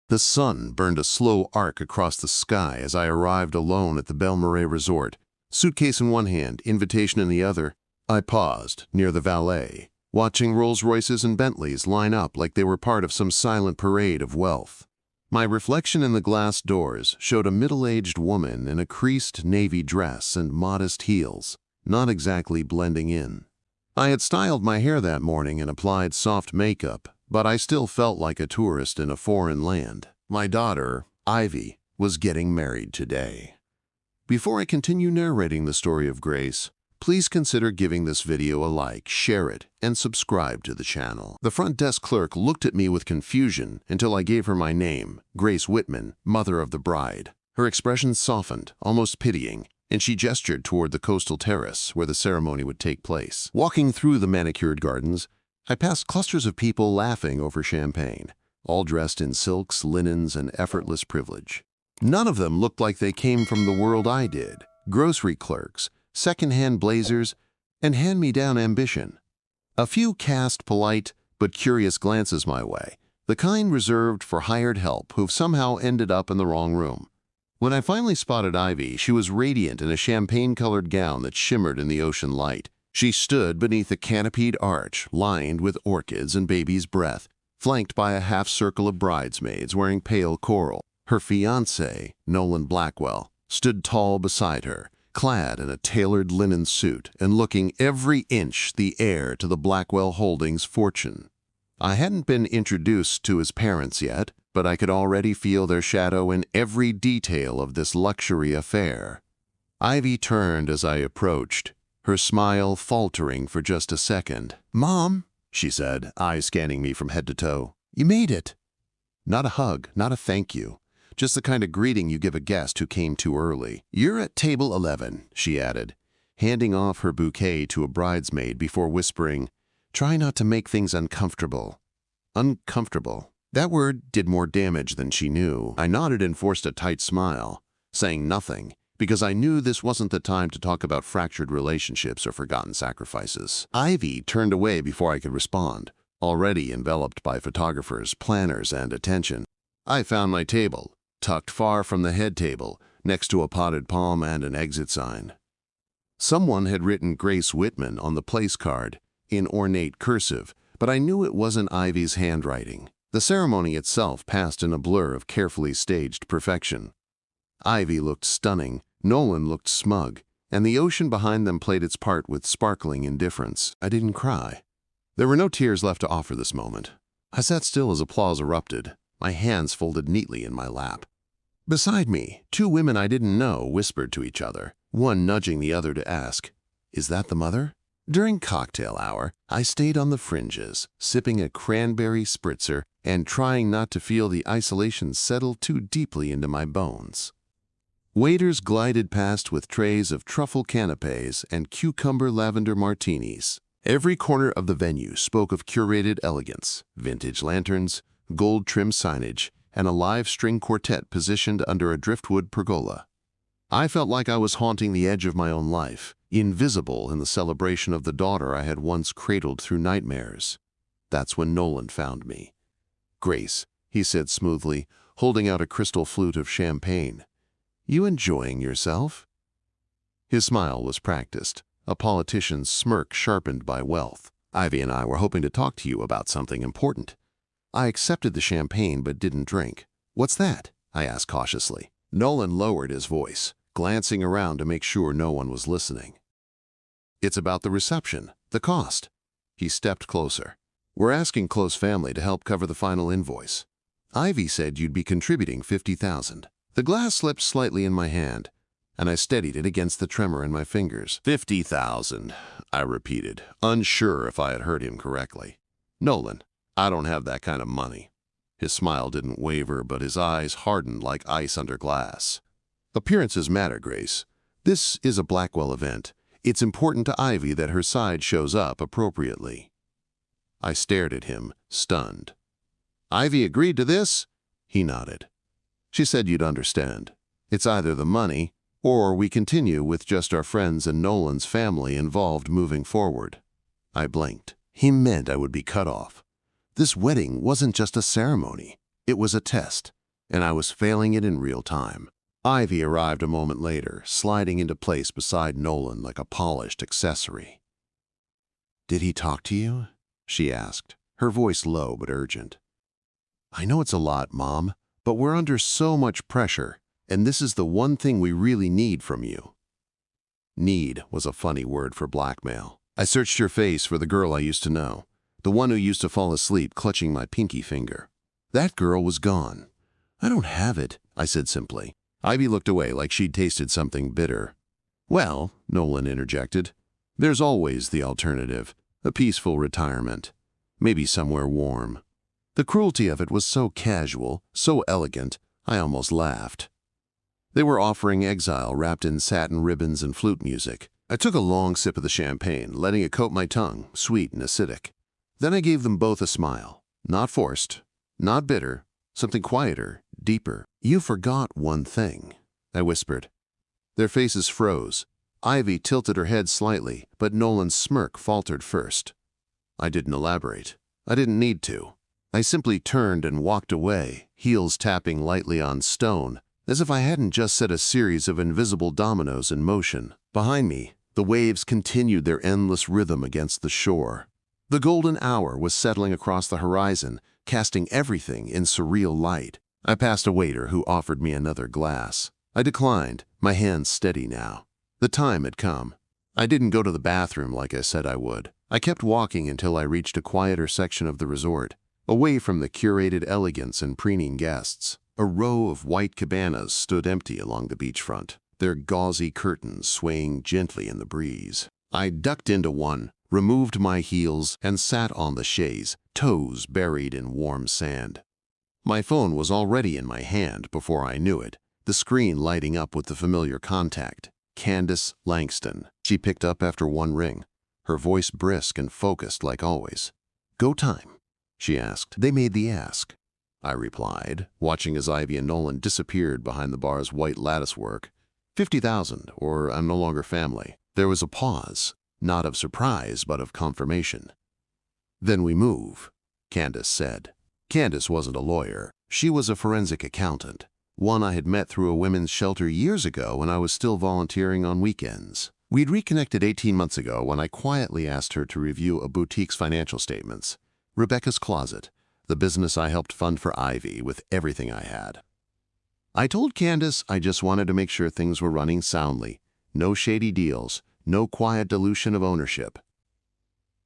The sun burned a slow arc across the sky as I arrived alone at the Belle Marais Resort. Suitcase in one hand, invitation in the other. I paused near the valet, watching Rolls-Royces and Bentleys line up like they were part of some silent parade of wealth. My reflection in the glass doors showed a middle-aged woman in a creased navy dress and modest heels, not exactly blending in. I had styled my hair that morning and applied soft makeup, but I still felt like a tourist in a foreign land. My daughter, Ivy, was getting married today. Before I continue narrating the story of Grace, please consider giving this video a like, share it, and subscribe to the channel. The front desk clerk looked at me with confusion until I gave her my name, Grace Whitman, mother of the bride. Her expression softened, almost pitying, and she gestured toward the coastal terrace where the ceremony would take place. Walking through the manicured gardens, I passed clusters of people laughing over champagne, all dressed in silks, linens, and effortless privilege. None of them looked like they came from the world I did. Grocery clerks, second-hand blazers, and hand-me-down ambition. A few cast polite but curious glances my way, the kind reserved for hired help who've somehow ended up in the wrong room. When I finally spotted Ivy, she was radiant in a champagne-colored gown that shimmered in the ocean light. She stood beneath a canopied arch lined with orchids and baby's breath, flanked by a half-circle of bridesmaids wearing pale coral. Her fiancé, Nolan Blackwell, stood tall beside her, clad in a tailored linen suit and looking every inch the heir to the Blackwell Holdings fortune. I hadn't been introduced to his parents yet, but I could already feel their shadow in every detail of this luxury affair. Ivy turned as I approached, her smile faltering for just a second. "Mom," she said, eyes scanning me from head to toe, "you made it." Not a hug, not a thank you. Just the kind of greeting you give a guest who came too early. "You're at table 11, she added, handing off her bouquet to a bridesmaid before whispering, "Try not to make things uncomfortable." Uncomfortable. That word did more damage than she knew. I nodded and forced a tight smile, saying nothing, because I knew this wasn't the time to talk about fractured relationships or forgotten sacrifices. Ivy turned away before I could respond, already enveloped by photographers, planners, and attention. I found my table, tucked far from the head table, next to a potted palm and an exit sign. Someone had written Grace Whitman on the place card, in ornate cursive, but I knew it wasn't Ivy's handwriting. The ceremony itself passed in a blur of carefully staged perfection. Ivy looked stunning, Nolan looked smug, and the ocean behind them played its part with sparkling indifference. I didn't cry. There were no tears left to offer this moment. I sat still as applause erupted, my hands folded neatly in my lap. Beside me, two women I didn't know whispered to each other, one nudging the other to ask, "Is that the mother?" During cocktail hour, I stayed on the fringes, sipping a cranberry spritzer and trying not to feel the isolation settle too deeply into my bones. Waiters glided past with trays of truffle canapés and cucumber lavender martinis. Every corner of the venue spoke of curated elegance, vintage lanterns, gold-trimmed signage, and a live string quartet positioned under a driftwood pergola. I felt like I was haunting the edge of my own life, invisible in the celebration of the daughter I had once cradled through nightmares. That's when Nolan found me. "Grace," he said smoothly, holding out a crystal flute of champagne. "You enjoying yourself?" His smile was practiced, a politician's smirk sharpened by wealth. "Ivy and I were hoping to talk to you about something important." I accepted the champagne but didn't drink. "What's that?" I asked cautiously. Nolan lowered his voice, glancing around to make sure no one was listening. "It's about the reception, the cost." He stepped closer. "We're asking close family to help cover the final invoice. Ivy said you'd be contributing $50,000. The glass slipped slightly in my hand, and I steadied it against the tremor in my fingers. $50,000, I repeated, unsure if I had heard him correctly. "Nolan, I don't have that kind of money." His smile didn't waver, but his eyes hardened like ice under glass. "Appearances matter, Grace. This is a Blackwell event. It's important to Ivy that her side shows up appropriately." I stared at him, stunned. "Ivy agreed to this?" He nodded. "She said you'd understand. It's either the money, or we continue with just our friends and Nolan's family involved moving forward." I blinked. He meant I would be cut off. This wedding wasn't just a ceremony. It was a test. and I was failing it in real time. Ivy arrived a moment later, sliding into place beside Nolan like a polished accessory. "Did he talk to you?" she asked, her voice low but urgent. "I know it's a lot, Mom, but we're under so much pressure, and this is the one thing we really need from you." Need was a funny word for blackmail. I searched her face for the girl I used to know, the one who used to fall asleep clutching my pinky finger. That girl was gone. "I don't have it," I said simply. Ivy looked away like she'd tasted something bitter. "Well," Nolan interjected, "there's always the alternative, a peaceful retirement. Maybe somewhere warm." The cruelty of it was so casual, so elegant, I almost laughed. They were offering exile wrapped in satin ribbons and flute music. I took a long sip of the champagne, letting it coat my tongue, sweet and acidic. Then I gave them both a smile. Not forced, not bitter, something quieter, deeper. "You forgot one thing," I whispered. Their faces froze. Ivy tilted her head slightly, but Nolan's smirk faltered first. I didn't elaborate. I didn't need to. I simply turned and walked away, heels tapping lightly on stone, as if I hadn't just set a series of invisible dominoes in motion. Behind me, the waves continued their endless rhythm against the shore. The golden hour was settling across the horizon, casting everything in surreal light. I passed a waiter who offered me another glass. I declined, my hands steady now. The time had come. I didn't go to the bathroom like I said I would. I kept walking until I reached a quieter section of the resort, away from the curated elegance and preening guests. A row of white cabanas stood empty along the beachfront, their gauzy curtains swaying gently in the breeze. I ducked into one, removed my heels, and sat on the chaise, toes buried in warm sand. My phone was already in my hand before I knew it, the screen lighting up with the familiar contact, Candace Langston. She picked up after one ring, her voice brisk and focused like always. "Go time?" she asked. "They made the ask," I replied, watching as Ivy and Nolan disappeared behind the bar's white latticework. 50,000, or I'm no longer family." There was a pause, not of surprise, but of confirmation. "Then we move," Candace said. Candace wasn't a lawyer. She was a forensic accountant, one I had met through a women's shelter years ago when I was still volunteering on weekends. We'd reconnected 18 months ago when I quietly asked her to review a boutique's financial statements. Rebecca's Closet, the business I helped fund for Ivy with everything I had. I told Candace I just wanted to make sure things were running soundly. No shady deals, no quiet dilution of ownership.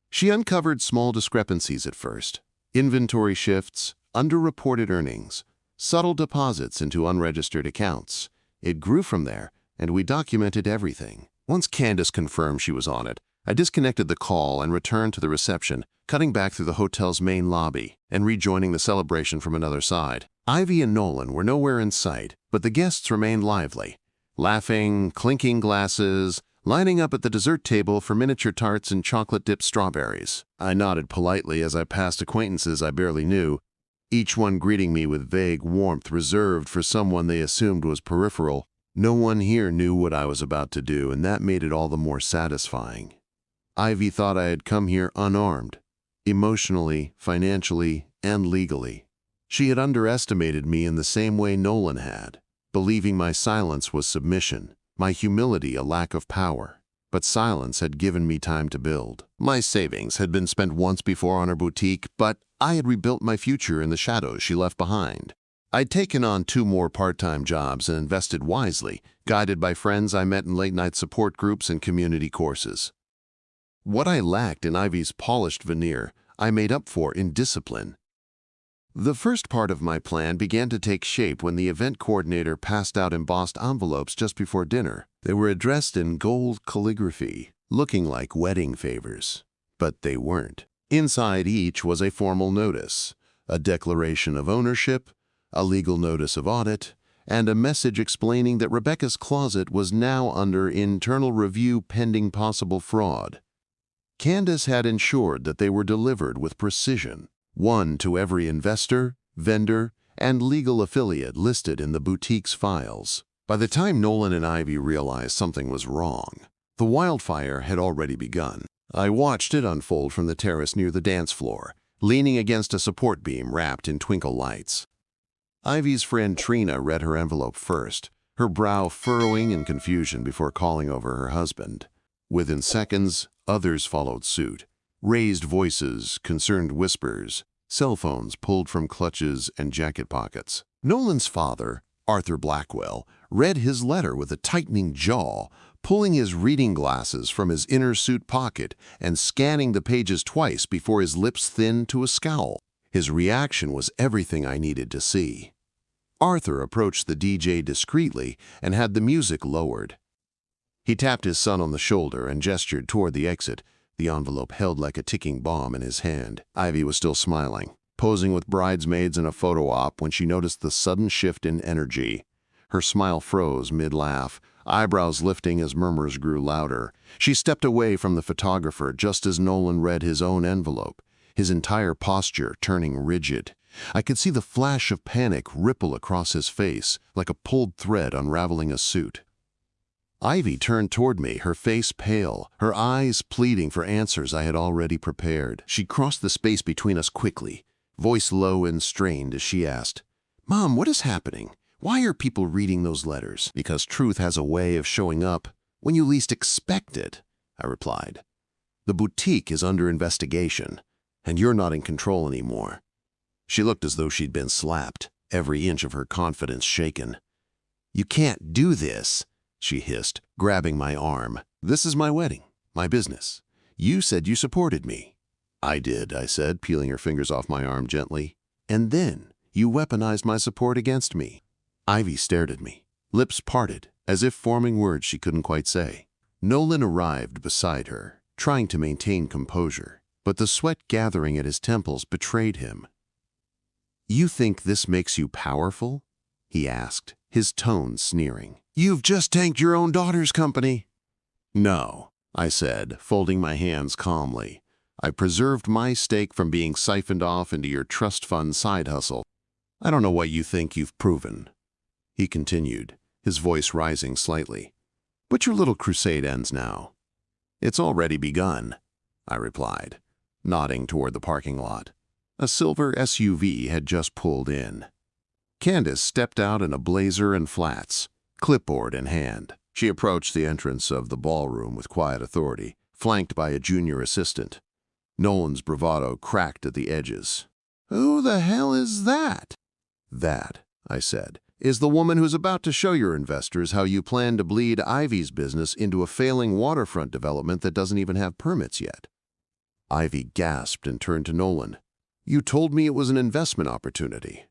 She uncovered small discrepancies at first. Inventory shifts, underreported earnings, subtle deposits into unregistered accounts. It grew from there, and we documented everything. Once Candace confirmed she was on it, I disconnected the call and returned to the reception, cutting back through the hotel's main lobby and rejoining the celebration from another side. Ivy and Nolan were nowhere in sight, but the guests remained lively, laughing, clinking glasses, lining up at the dessert table for miniature tarts and chocolate-dipped strawberries. I nodded politely as I passed acquaintances I barely knew, each one greeting me with vague warmth reserved for someone they assumed was peripheral. No one here knew what I was about to do, and that made it all the more satisfying. Ivy thought I had come here unarmed, emotionally, financially, and legally. She had underestimated me in the same way Nolan had, believing my silence was submission, my humility a lack of power. But silence had given me time to build. My savings had been spent once before on her boutique, but I had rebuilt my future in the shadows she left behind. I'd taken on 2 more part-time jobs and invested wisely, guided by friends I met in late-night support groups and community courses. What I lacked in Ivy's polished veneer, I made up for in discipline. The first part of my plan began to take shape when the event coordinator passed out embossed envelopes just before dinner. They were addressed in gold calligraphy, looking like wedding favors. But they weren't. Inside each was a formal notice, a declaration of ownership, a legal notice of audit, and a message explaining that Rebecca's Closet was now under internal review pending possible fraud. Candace had ensured that they were delivered with precision, one to every investor, vendor, and legal affiliate listed in the boutique's files. By the time Nolan and Ivy realized something was wrong, the wildfire had already begun. I watched it unfold from the terrace near the dance floor, leaning against a support beam wrapped in twinkle lights. Ivy's friend Trina read her envelope first, her brow furrowing in confusion before calling over her husband. Within seconds, others followed suit. Raised voices, concerned whispers, cell phones pulled from clutches and jacket pockets. Nolan's father, Arthur Blackwell, read his letter with a tightening jaw, pulling his reading glasses from his inner suit pocket and scanning the pages twice before his lips thinned to a scowl. His reaction was everything I needed to see. Arthur approached the DJ discreetly and had the music lowered. He tapped his son on the shoulder and gestured toward the exit, the envelope held like a ticking bomb in his hand. Ivy was still smiling, posing with bridesmaids in a photo op when she noticed the sudden shift in energy. Her smile froze mid-laugh, eyebrows lifting as murmurs grew louder. She stepped away from the photographer just as Nolan read his own envelope, his entire posture turning rigid. I could see the flash of panic ripple across his face, like a pulled thread unraveling a suit. Ivy turned toward me, her face pale, her eyes pleading for answers I had already prepared. She crossed the space between us quickly, voice low and strained as she asked, "Mom, what is happening? Why are people reading those letters?" "Because truth has a way of showing up when you least expect it," I replied. "The boutique is under investigation, and you're not in control anymore." She looked as though she'd been slapped, every inch of her confidence shaken. "You can't do this," she hissed, grabbing my arm. "This is my wedding, my business. You said you supported me." "I did," I said, peeling her fingers off my arm gently. "And then you weaponized my support against me." Ivy stared at me, lips parted, as if forming words she couldn't quite say. Nolan arrived beside her, trying to maintain composure, but the sweat gathering at his temples betrayed him. "You think this makes you powerful?" he asked, his tone sneering. "You've just tanked your own daughter's company." "No," I said, folding my hands calmly. "I preserved my stake from being siphoned off into your trust fund side hustle. I don't know what you think you've proven." He continued, his voice rising slightly. "But your little crusade ends now." "It's already begun," I replied, nodding toward the parking lot. A silver SUV had just pulled in. Candace stepped out in a blazer and flats, clipboard in hand. She approached the entrance of the ballroom with quiet authority, flanked by a junior assistant. Nolan's bravado cracked at the edges. "Who the hell is that?" "That," I said, "is the woman who's about to show your investors how you plan to bleed Ivy's business into a failing waterfront development that doesn't even have permits yet." Ivy gasped and turned to Nolan. "You told me it was an investment opportunity."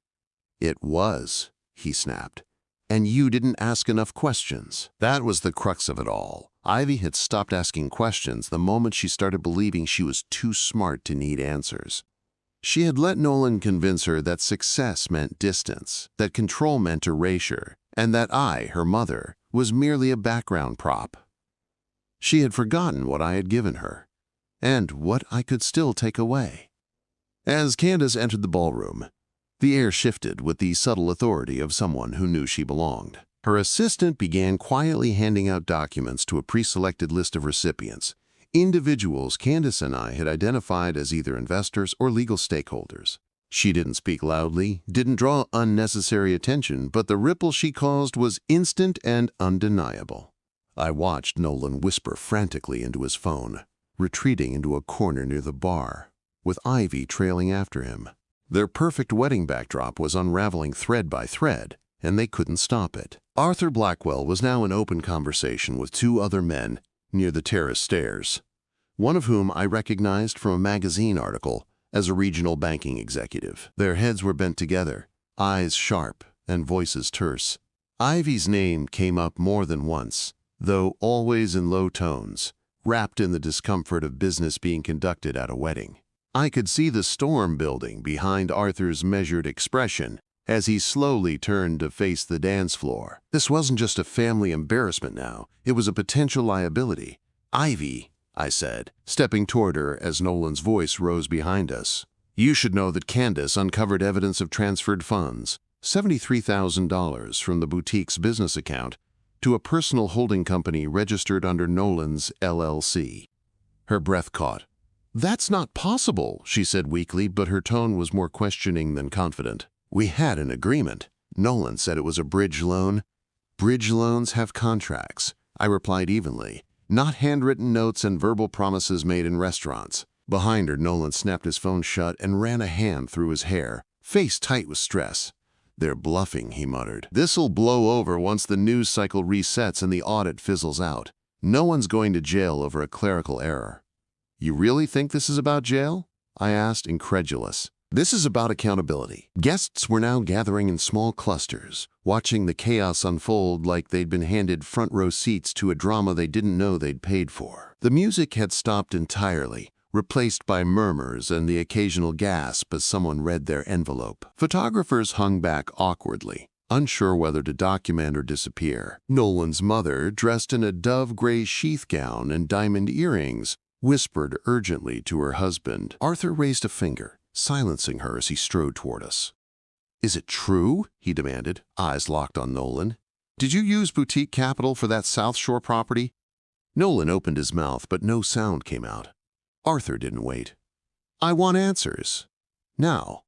"It was," he snapped. "And you didn't ask enough questions." That was the crux of it all. Ivy had stopped asking questions the moment she started believing she was too smart to need answers. She had let Nolan convince her that success meant distance, that control meant erasure, and that I, her mother, was merely a background prop. She had forgotten what I had given her, and what I could still take away. As Candace entered the ballroom, the air shifted with the subtle authority of someone who knew she belonged. Her assistant began quietly handing out documents to a pre-selected list of recipients, individuals Candace and I had identified as either investors or legal stakeholders. She didn't speak loudly, didn't draw unnecessary attention, but the ripple she caused was instant and undeniable. I watched Nolan whisper frantically into his phone, retreating into a corner near the bar, with Ivy trailing after him. Their perfect wedding backdrop was unraveling thread by thread, and they couldn't stop it. Arthur Blackwell was now in open conversation with two other men near the terrace stairs, one of whom I recognized from a magazine article as a regional banking executive. Their heads were bent together, eyes sharp and voices terse. Ivy's name came up more than once, though always in low tones, wrapped in the discomfort of business being conducted at a wedding. I could see the storm building behind Arthur's measured expression as he slowly turned to face the dance floor. This wasn't just a family embarrassment now, it was a potential liability. "Ivy," I said, stepping toward her as Nolan's voice rose behind us. "You should know that Candace uncovered evidence of transferred funds, $73,000 from the boutique's business account to a personal holding company registered under Nolan's LLC. Her breath caught. "That's not possible," she said weakly, but her tone was more questioning than confident. We had an agreement. Nolan said it was a bridge loan. Bridge loans have contracts, I replied evenly, not handwritten notes and verbal promises made in restaurants. Behind her, Nolan snapped his phone shut and ran a hand through his hair, face tight with stress. They're bluffing, he muttered. This'll blow over once the news cycle resets and the audit fizzles out. No one's going to jail over a clerical error. You really think this is about jail? I asked, incredulous. This is about accountability. Guests were now gathering in small clusters, watching the chaos unfold like they'd been handed front-row seats to a drama they didn't know they'd paid for. The music had stopped entirely, replaced by murmurs and the occasional gasp as someone read their envelope. Photographers hung back awkwardly, unsure whether to document or disappear. Nolan's mother, dressed in a dove-gray sheath gown and diamond earrings, whispered urgently to her husband. Arthur raised a finger, silencing her as he strode toward us. Is it true? He demanded, eyes locked on Nolan. Did you use boutique capital for that South Shore property? Nolan opened his mouth, but no sound came out. Arthur didn't wait. I want answers. Now.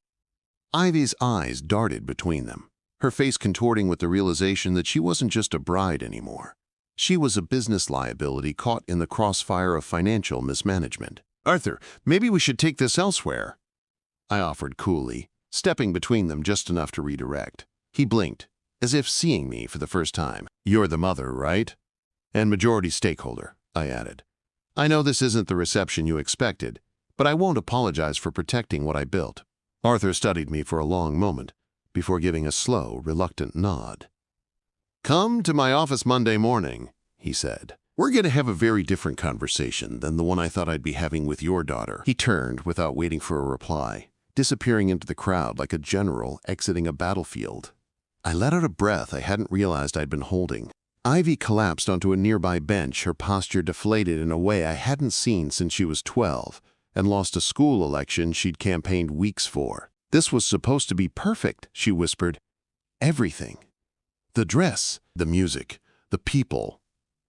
Ivy's eyes darted between them, her face contorting with the realization that she wasn't just a bride anymore. She was a business liability caught in the crossfire of financial mismanagement. Arthur, maybe we should take this elsewhere, I offered coolly, stepping between them just enough to redirect. He blinked, as if seeing me for the first time. You're the mother, right? And majority stakeholder, I added. I know this isn't the reception you expected, but I won't apologize for protecting what I built. Arthur studied me for a long moment, before giving a slow, reluctant nod. Come to my office Monday morning, he said. We're going to have a very different conversation than the one I thought I'd be having with your daughter. He turned without waiting for a reply, disappearing into the crowd like a general exiting a battlefield. I let out a breath I hadn't realized I'd been holding. Ivy collapsed onto a nearby bench, her posture deflated in a way I hadn't seen since she was 12, and lost a school election she'd campaigned weeks for. This was supposed to be perfect, she whispered. Everything. The dress, the music, the people.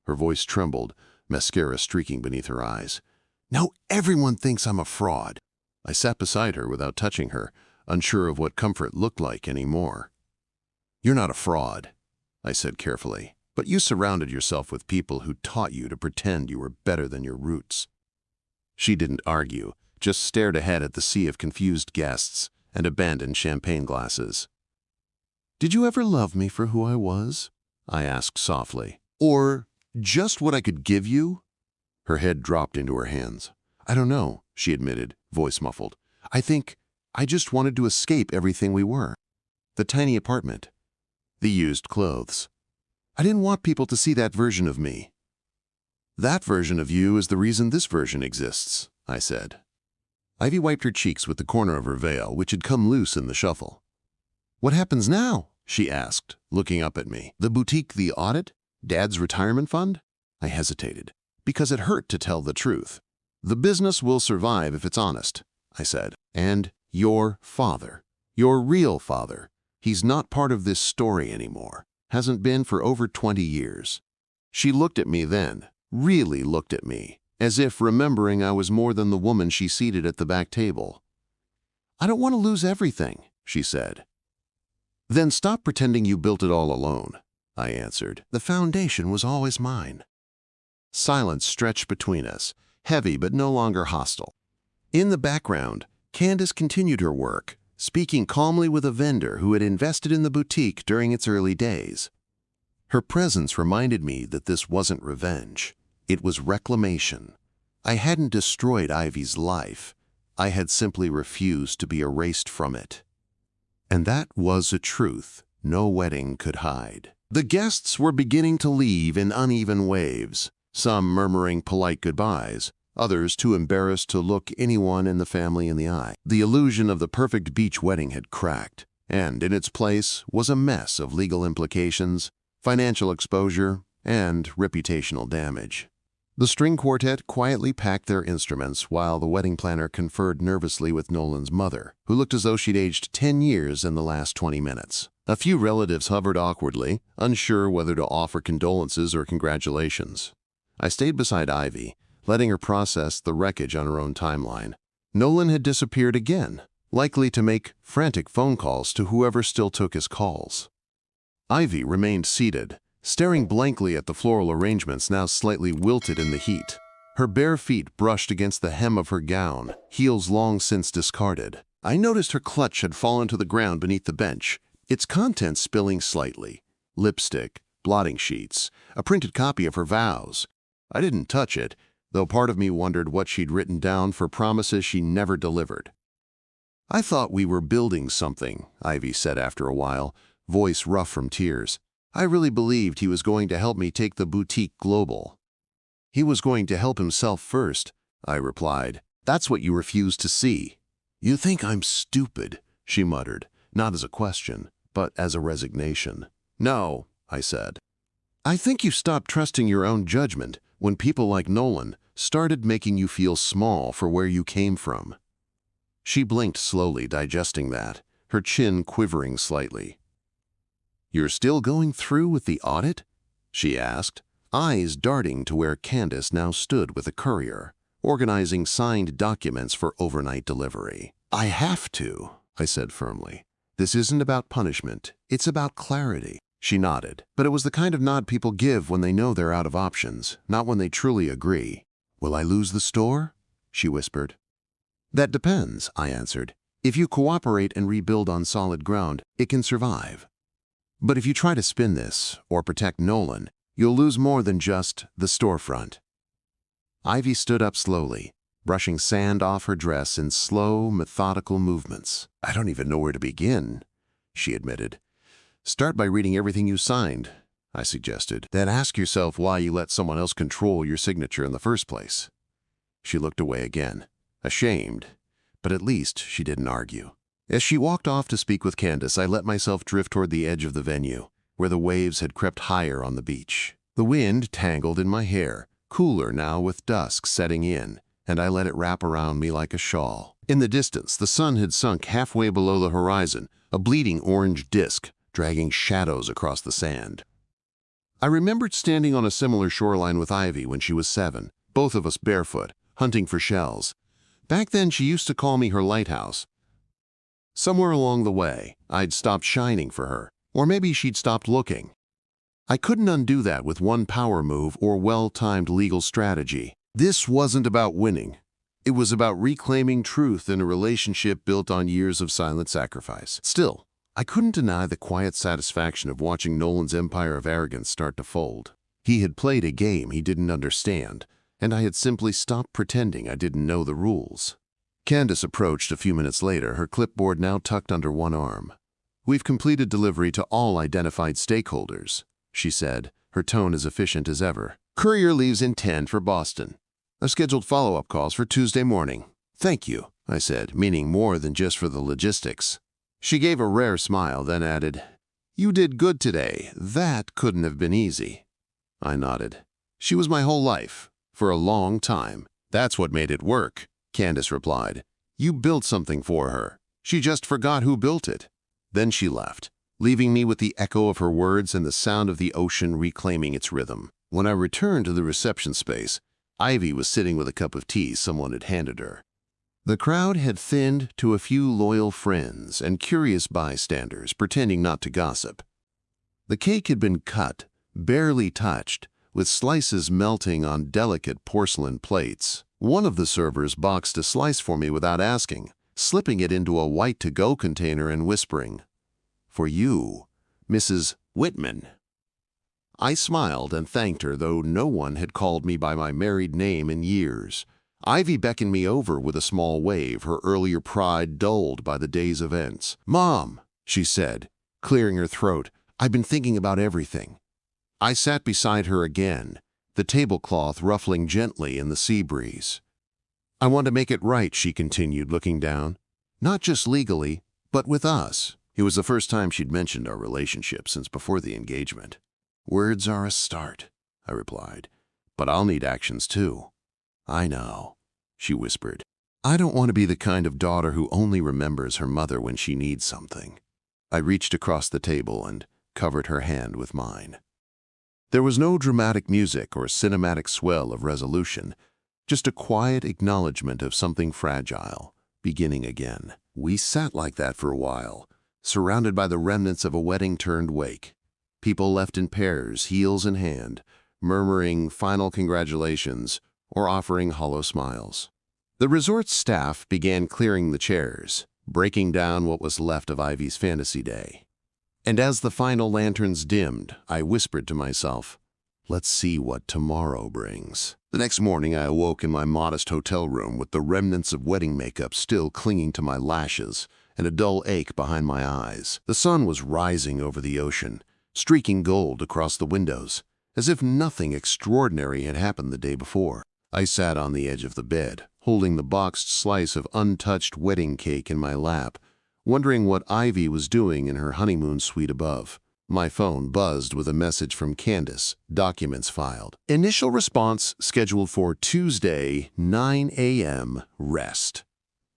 Her voice trembled, mascara streaking beneath her eyes. Now everyone thinks I'm a fraud. I sat beside her without touching her, unsure of what comfort looked like anymore. You're not a fraud, I said carefully, but you surrounded yourself with people who taught you to pretend you were better than your roots. She didn't argue, just stared ahead at the sea of confused guests and abandoned champagne glasses. Did you ever love me for who I was? I asked softly. Or just what I could give you? Her head dropped into her hands. I don't know, she admitted, voice muffled. I think I just wanted to escape everything we were. The tiny apartment. The used clothes. I didn't want people to see that version of me. That version of you is the reason this version exists, I said. Ivy wiped her cheeks with the corner of her veil, which had come loose in the shuffle. What happens now? She asked, looking up at me. The boutique, the audit? Dad's retirement fund? I hesitated, because it hurt to tell the truth. The business will survive if it's honest, I said. And your father, your real father, he's not part of this story anymore. Hasn't been for over 20 years. She looked at me then, really looked at me, as if remembering I was more than the woman she seated at the back table. I don't want to lose everything, she said. Then stop pretending you built it all alone, I answered. The foundation was always mine. Silence stretched between us, heavy but no longer hostile. In the background, Candace continued her work, speaking calmly with a vendor who had invested in the boutique during its early days. Her presence reminded me that this wasn't revenge. It was reclamation. I hadn't destroyed Ivy's life. I had simply refused to be erased from it. And that was a truth no wedding could hide. The guests were beginning to leave in uneven waves, some murmuring polite goodbyes, others too embarrassed to look anyone in the family in the eye. The illusion of the perfect beach wedding had cracked, and in its place was a mess of legal implications, financial exposure, and reputational damage. The string quartet quietly packed their instruments while the wedding planner conferred nervously with Nolan's mother, who looked as though she'd aged 10 years in the last 20 minutes. A few relatives hovered awkwardly, unsure whether to offer condolences or congratulations. I stayed beside Ivy, letting her process the wreckage on her own timeline. Nolan had disappeared again, likely to make frantic phone calls to whoever still took his calls. Ivy remained seated, staring blankly at the floral arrangements now slightly wilted in the heat. Her bare feet brushed against the hem of her gown, heels long since discarded. I noticed her clutch had fallen to the ground beneath the bench, its contents spilling slightly. Lipstick, blotting sheets, a printed copy of her vows. I didn't touch it, though part of me wondered what she'd written down for promises she never delivered. "I thought we were building something," Ivy said after a while, voice rough from tears. "I really believed he was going to help me take the boutique global." "He was going to help himself first," I replied. "That's what you refused to see." "You think I'm stupid," she muttered, not as a question, but as a resignation. "No," I said. "I think you stopped trusting your own judgment when people like Nolan started making you feel small for where you came from." She blinked slowly, digesting that, her chin quivering slightly. "You're still going through with the audit?" she asked, eyes darting to where Candace now stood with a courier, organizing signed documents for overnight delivery. "I have to," I said firmly. "This isn't about punishment, it's about clarity." She nodded, but it was the kind of nod people give when they know they're out of options, not when they truly agree. "Will I lose the store?" she whispered. "That depends," I answered. "If you cooperate and rebuild on solid ground, it can survive. But if you try to spin this, or protect Nolan, you'll lose more than just the storefront." Ivy stood up slowly, brushing sand off her dress in slow, methodical movements. "I don't even know where to begin," she admitted. "Start by reading everything you signed," I suggested. "Then ask yourself why you let someone else control your signature in the first place." She looked away again, ashamed, but at least she didn't argue. As she walked off to speak with Candace, I let myself drift toward the edge of the venue, where the waves had crept higher on the beach. The wind tangled in my hair, cooler now with dusk setting in, and I let it wrap around me like a shawl. In the distance, the sun had sunk halfway below the horizon, a bleeding orange disk, dragging shadows across the sand. I remembered standing on a similar shoreline with Ivy when she was 7, both of us barefoot, hunting for shells. Back then, she used to call me her lighthouse. Somewhere along the way, I'd stopped shining for her, or maybe she'd stopped looking. I couldn't undo that with one power move or well-timed legal strategy. This wasn't about winning. It was about reclaiming truth in a relationship built on years of silent sacrifice. Still, I couldn't deny the quiet satisfaction of watching Nolan's empire of arrogance start to fold. He had played a game he didn't understand, and I had simply stopped pretending I didn't know the rules. Candace approached a few minutes later, her clipboard now tucked under one arm. "We've completed delivery to all identified stakeholders," she said, her tone as efficient as ever. "Courier leaves in 10 for Boston. I've scheduled follow-up calls for Tuesday morning." "Thank you," I said, meaning more than just for the logistics. She gave a rare smile, then added, "You did good today. That couldn't have been easy." I nodded. "She was my whole life, for a long time. That's what made it work," Candace replied. "You built something for her. She just forgot who built it." Then she left, leaving me with the echo of her words and the sound of the ocean reclaiming its rhythm. When I returned to the reception space, Ivy was sitting with a cup of tea someone had handed her. The crowd had thinned to a few loyal friends and curious bystanders pretending not to gossip. The cake had been cut, barely touched, with slices melting on delicate porcelain plates. One of the servers boxed a slice for me without asking, slipping it into a white to-go container and whispering, "For you, Mrs. Whitman." I smiled and thanked her, though no one had called me by my married name in years. Ivy beckoned me over with a small wave, her earlier pride dulled by the day's events. "Mom," she said, clearing her throat, "I've been thinking about everything." I sat beside her again, the tablecloth ruffling gently in the sea breeze. "I want to make it right," she continued, looking down. "Not just legally, but with us." It was the first time she'd mentioned our relationship since before the engagement. "Words are a start," I replied, "but I'll need actions too." "I know," she whispered. "I don't want to be the kind of daughter who only remembers her mother when she needs something." I reached across the table and covered her hand with mine. There was no dramatic music or cinematic swell of resolution, just a quiet acknowledgement of something fragile, beginning again. We sat like that for a while, surrounded by the remnants of a wedding turned wake. People left in pairs, heels in hand, murmuring final congratulations or offering hollow smiles. The resort staff began clearing the chairs, breaking down what was left of Ivy's fantasy day. And as the final lanterns dimmed, I whispered to myself, let's see what tomorrow brings. The next morning, I awoke in my modest hotel room with the remnants of wedding makeup still clinging to my lashes and a dull ache behind my eyes. The sun was rising over the ocean, streaking gold across the windows, as if nothing extraordinary had happened the day before. I sat on the edge of the bed, holding the boxed slice of untouched wedding cake in my lap, wondering what Ivy was doing in her honeymoon suite above. My phone buzzed with a message from Candace, documents filed. Initial response scheduled for Tuesday, 9 a.m., rest.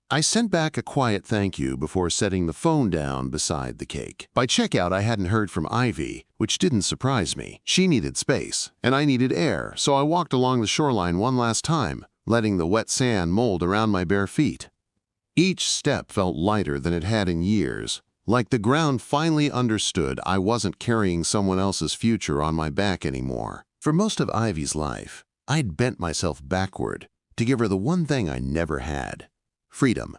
I sent back a quiet thank you before setting the phone down beside the cake. By checkout, I hadn't heard from Ivy, which didn't surprise me. She needed space, and I needed air, so I walked along the shoreline one last time, letting the wet sand mold around my bare feet. Each step felt lighter than it had in years, like the ground finally understood I wasn't carrying someone else's future on my back anymore. For most of Ivy's life, I'd bent myself backward to give her the one thing I never had: freedom.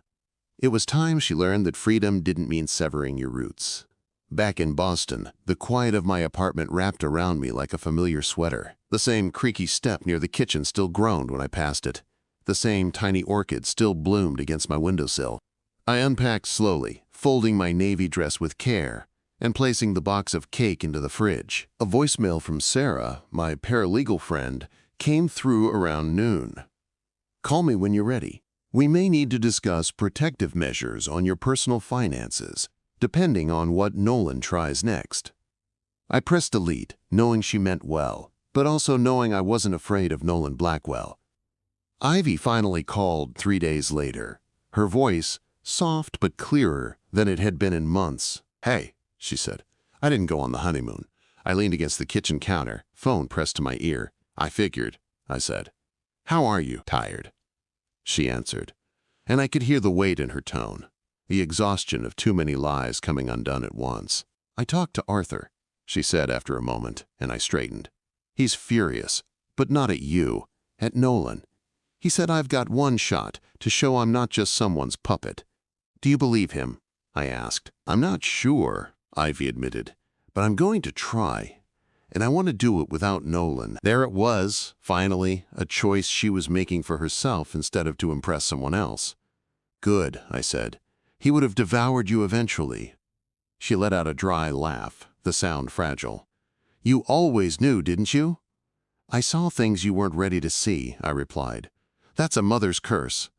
It was time she learned that freedom didn't mean severing your roots. Back in Boston, the quiet of my apartment wrapped around me like a familiar sweater. The same creaky step near the kitchen still groaned when I passed it. The same tiny orchid still bloomed against my windowsill. I unpacked slowly, folding my navy dress with care and placing the box of cake into the fridge. A voicemail from Sarah, my paralegal friend, came through around noon. Call me when you're ready. We may need to discuss protective measures on your personal finances, depending on what Nolan tries next. I pressed delete, knowing she meant well, but also knowing I wasn't afraid of Nolan Blackwell. Ivy finally called 3 days later, her voice soft but clearer than it had been in months. Hey, she said. I didn't go on the honeymoon. I leaned against the kitchen counter, phone pressed to my ear. I figured, I said. How are you? Tired, she answered, and I could hear the weight in her tone, the exhaustion of too many lies coming undone at once. I talked to Arthur, she said after a moment, and I straightened. He's furious, but not at you, at Nolan. He said I've got one shot to show I'm not just someone's puppet. Do you believe him? I asked. I'm not sure, Ivy admitted, but I'm going to try. And I want to do it without Nolan. There it was, finally, a choice she was making for herself instead of to impress someone else. Good, I said. He would have devoured you eventually. She let out a dry laugh, the sound fragile. You always knew, didn't you? I saw things you weren't ready to see, I replied. That's a mother's curse.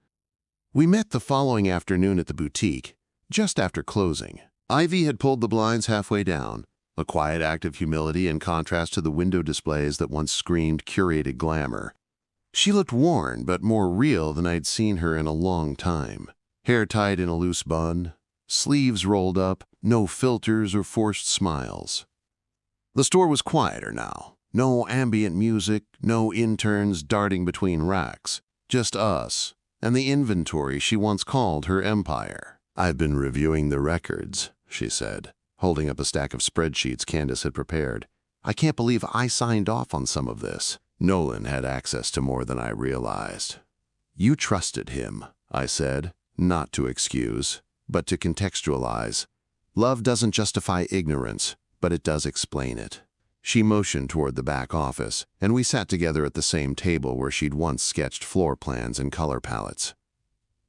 We met the following afternoon at the boutique, just after closing. Ivy had pulled the blinds halfway down, a quiet act of humility in contrast to the window displays that once screamed curated glamour. She looked worn but more real than I'd seen her in a long time. Hair tied in a loose bun, sleeves rolled up, no filters or forced smiles. The store was quieter now. No ambient music, no interns darting between racks. Just us, and the inventory she once called her empire. I've been reviewing the records, she said, holding up a stack of spreadsheets Candace had prepared. I can't believe I signed off on some of this. Nolan had access to more than I realized. You trusted him, I said, not to excuse, but to contextualize. Love doesn't justify ignorance, but it does explain it. She motioned toward the back office, and we sat together at the same table where she'd once sketched floor plans and color palettes.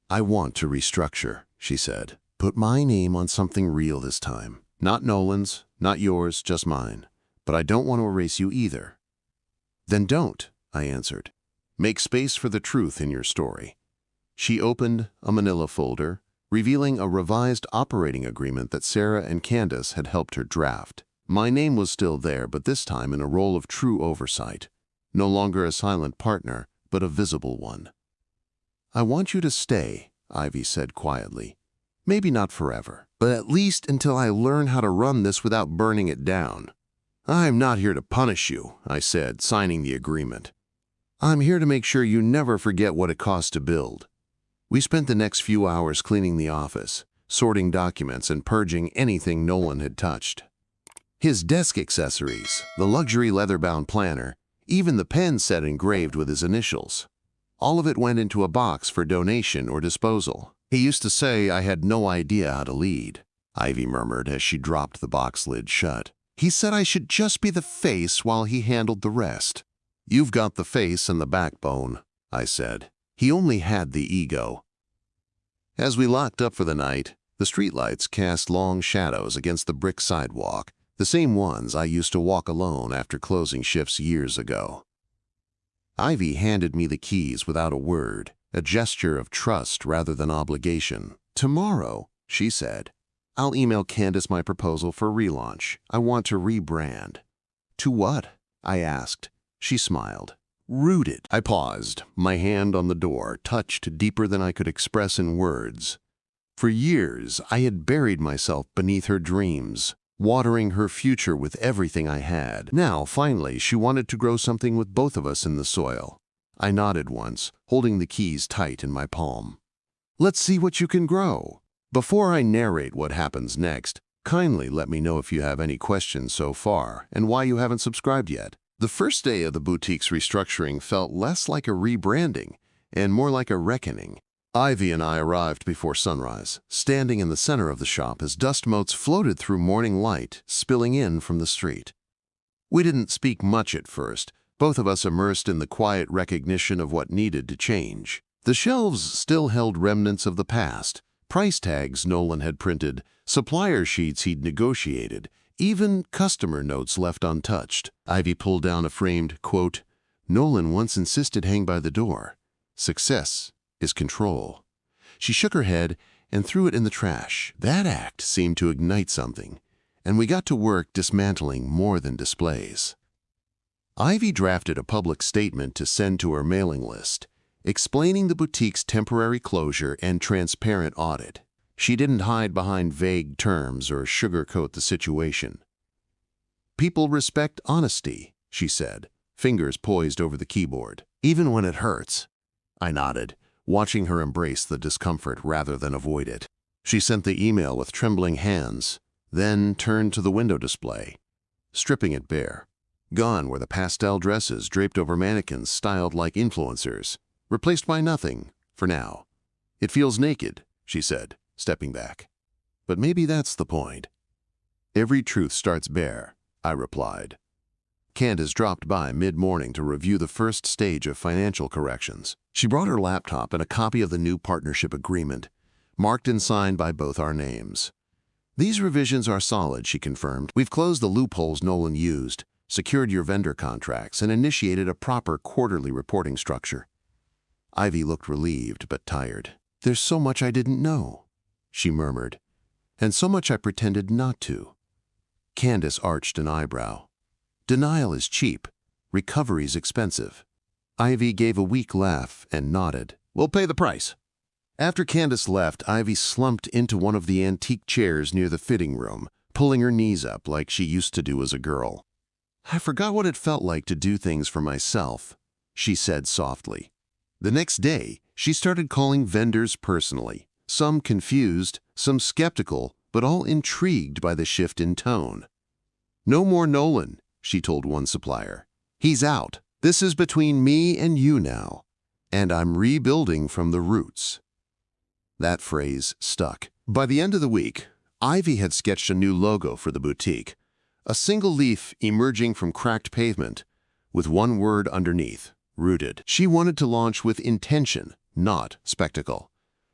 I want to restructure, she said. Put my name on something real this time. Not Nolan's, not yours, just mine. But I don't want to erase you either. Then don't, I answered. Make space for the truth in your story. She opened a manila folder, revealing a revised operating agreement that Sarah and Candace had helped her draft. My name was still there, but this time in a role of true oversight. No longer a silent partner, but a visible one. I want you to stay, Ivy said quietly. Maybe not forever, but at least until I learn how to run this without burning it down. I'm not here to punish you, I said, signing the agreement. I'm here to make sure you never forget what it costs to build. We spent the next few hours cleaning the office, sorting documents and purging anything Nolan had touched. His desk accessories, the luxury leather-bound planner, even the pen set engraved with his initials. All of it went into a box for donation or disposal. He used to say I had no idea how to lead, Ivy murmured as she dropped the box lid shut. He said I should just be the face while he handled the rest. You've got the face and the backbone, I said. He only had the ego. As we locked up for the night, the streetlights cast long shadows against the brick sidewalk, the same ones I used to walk alone after closing shifts years ago. Ivy handed me the keys without a word, a gesture of trust rather than obligation. Tomorrow, she said, I'll email Candace my proposal for relaunch. I want to rebrand. To what? I asked. She smiled. Rooted. I paused, my hand on the door, touched deeper than I could express in words. For years, I had buried myself beneath her dreams, watering her future with everything I had. Now, finally, she wanted to grow something with both of us in the soil. I nodded once, holding the keys tight in my palm. Let's see what you can grow. Before I narrate what happens next, kindly let me know if you have any questions so far and why you haven't subscribed yet. The first day of the boutique's restructuring felt less like a rebranding and more like a reckoning. Ivy and I arrived before sunrise, standing in the center of the shop as dust motes floated through morning light, spilling in from the street. We didn't speak much at first, both of us immersed in the quiet recognition of what needed to change. The shelves still held remnants of the past, price tags Nolan had printed, supplier sheets he'd negotiated, even customer notes left untouched. Ivy pulled down a framed, quote, Nolan once insisted hang by the door. Success is control. She shook her head and threw it in the trash. That act seemed to ignite something, and we got to work dismantling more than displays. Ivy drafted a public statement to send to her mailing list, explaining the boutique's temporary closure and transparent audit. She didn't hide behind vague terms or sugarcoat the situation. People respect honesty, she said, fingers poised over the keyboard. Even when it hurts. I nodded, watching her embrace the discomfort rather than avoid it. She sent the email with trembling hands, then turned to the window display, stripping it bare. Gone were the pastel dresses draped over mannequins styled like influencers, replaced by nothing, for now. It feels naked, she said, stepping back. But maybe that's the point. Every truth starts bare, I replied. Candace dropped by mid-morning to review the first stage of financial corrections. She brought her laptop and a copy of the new partnership agreement, marked and signed by both our names. These revisions are solid, she confirmed. We've closed the loopholes Nolan used, secured your vendor contracts, and initiated a proper quarterly reporting structure. Ivy looked relieved but tired. There's so much I didn't know, she murmured, and so much I pretended not to. Candace arched an eyebrow. Denial is cheap. Recovery's expensive. Ivy gave a weak laugh and nodded. We'll pay the price. After Candace left, Ivy slumped into one of the antique chairs near the fitting room, pulling her knees up like she used to do as a girl. I forgot what it felt like to do things for myself, she said softly. The next day, she started calling vendors personally, some confused, some skeptical, but all intrigued by the shift in tone. No more Nolan, she told one supplier. He's out. This is between me and you now, and I'm rebuilding from the roots. That phrase stuck. By the end of the week, Ivy had sketched a new logo for the boutique, a single leaf emerging from cracked pavement, with one word underneath, rooted. She wanted to launch with intention, not spectacle.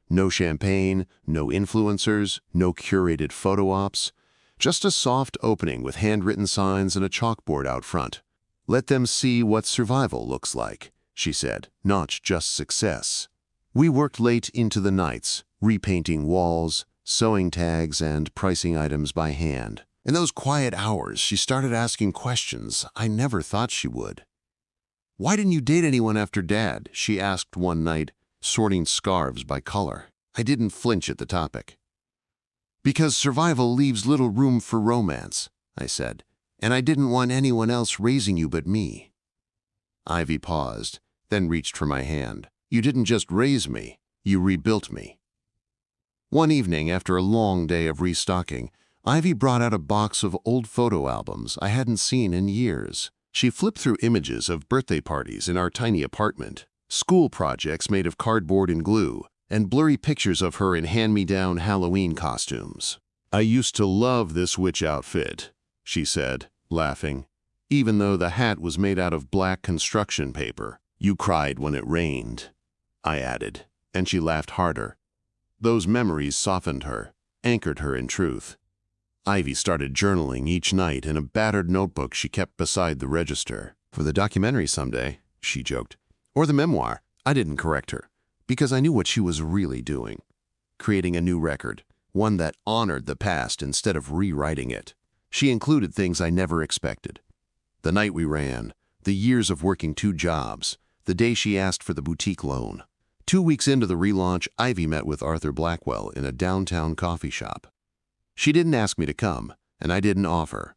No champagne, no influencers, no curated photo ops, just a soft opening with handwritten signs and a chalkboard out front. Let them see what survival looks like, she said, not just success. We worked late into the nights, repainting walls, sewing tags, and pricing items by hand. In those quiet hours, she started asking questions I never thought she would. Why didn't you date anyone after Dad? She asked one night, sorting scarves by color. I didn't flinch at the topic. Because survival leaves little room for romance, I said, and I didn't want anyone else raising you but me. Ivy paused, then reached for my hand. You didn't just raise me, You rebuilt me. One evening, after a long day of restocking, Ivy brought out a box of old photo albums I hadn't seen in years. She flipped through images of birthday parties in our tiny apartment, school projects made of cardboard and glue, and blurry pictures of her in hand-me-down Halloween costumes. "I used to love this witch outfit," she said, laughing, "even though the hat was made out of black construction paper. You cried when it rained," I added, and she laughed harder. Those memories softened her, anchored her in truth. Ivy started journaling each night in a battered notebook she kept beside the register. "For the documentary someday," she joked. "Or the memoir." I didn't correct her, because I knew what she was really doing. Creating a new record, one that honored the past instead of rewriting it. She included things I never expected. The night we ran, the years of working 2 jobs, the day she asked for the boutique loan. 2 weeks into the relaunch, Ivy met with Arthur Blackwell in a downtown coffee shop. She didn't ask me to come, and I didn't offer.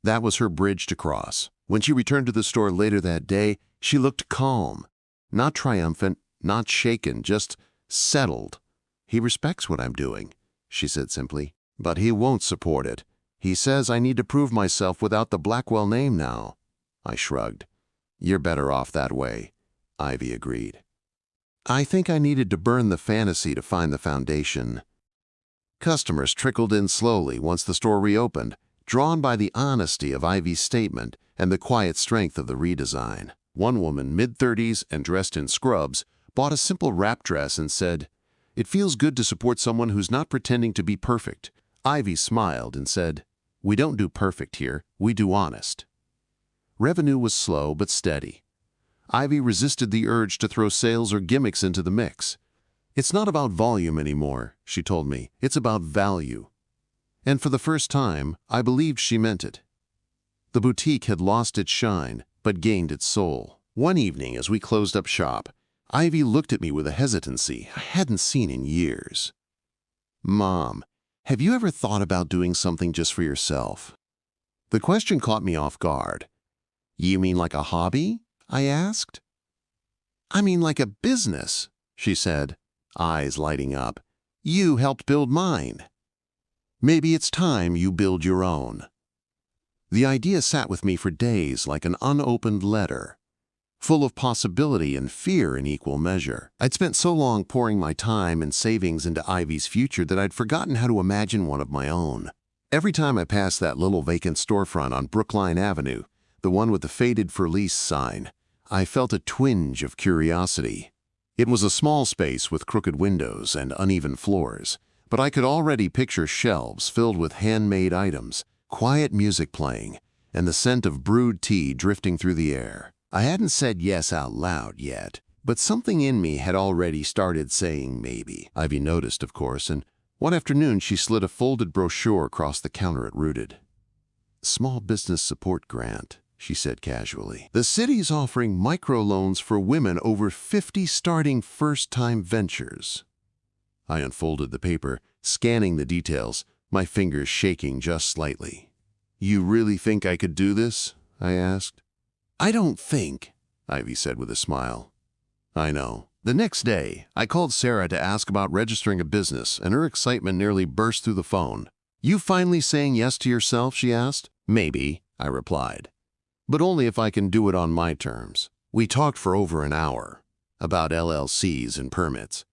That was her bridge to cross. When she returned to the store later that day, she looked calm. Not triumphant, not shaken, just settled. "He respects what I'm doing," she said simply, "but he won't support it. He says I need to prove myself without the Blackwell name now." I shrugged. "You're better off that way," Ivy agreed. I think I needed to burn the fantasy to find the foundation. Customers trickled in slowly once the store reopened, drawn by the honesty of Ivy's statement and the quiet strength of the redesign. One woman, mid-30s and dressed in scrubs, bought a simple wrap dress and said, "It feels good to support someone who's not pretending to be perfect." Ivy smiled and said, "We don't do perfect here, we do honest." Revenue was slow but steady. Ivy resisted the urge to throw sales or gimmicks into the mix. "It's not about volume anymore," she told me. "It's about value." And for the first time, I believed she meant it. The boutique had lost its shine, but gained its soul. One evening, as we closed up shop, Ivy looked at me with a hesitancy I hadn't seen in years. "Mom, have you ever thought about doing something just for yourself?" The question caught me off guard. "You mean like a hobby?" I asked. "I mean like a business," she said, eyes lighting up. "You helped build mine. Maybe it's time you build your own." The idea sat with me for days like an unopened letter, full of possibility and fear in equal measure. I'd spent so long pouring my time and savings into Ivy's future that I'd forgotten how to imagine one of my own. Every time I passed that little vacant storefront on Brookline Avenue, the one with the faded for lease sign, I felt a twinge of curiosity. It was a small space with crooked windows and uneven floors, but I could already picture shelves filled with handmade items, quiet music playing, and the scent of brewed tea drifting through the air. I hadn't said yes out loud yet, but something in me had already started saying maybe. Ivy noticed, of course, and one afternoon she slid a folded brochure across the counter it rooted. "Small Business Support Grant," she said casually. "The city's offering microloans for women over 50 starting first-time ventures." I unfolded the paper, scanning the details, my fingers shaking just slightly. "You really think I could do this?" I asked. "I don't think," Ivy said with a smile. "I know." The next day, I called Sarah to ask about registering a business, and her excitement nearly burst through the phone. "You finally saying yes to yourself?" she asked. "Maybe," I replied. "But only if I can do it on my terms." We talked for over an hour about LLCs and permits,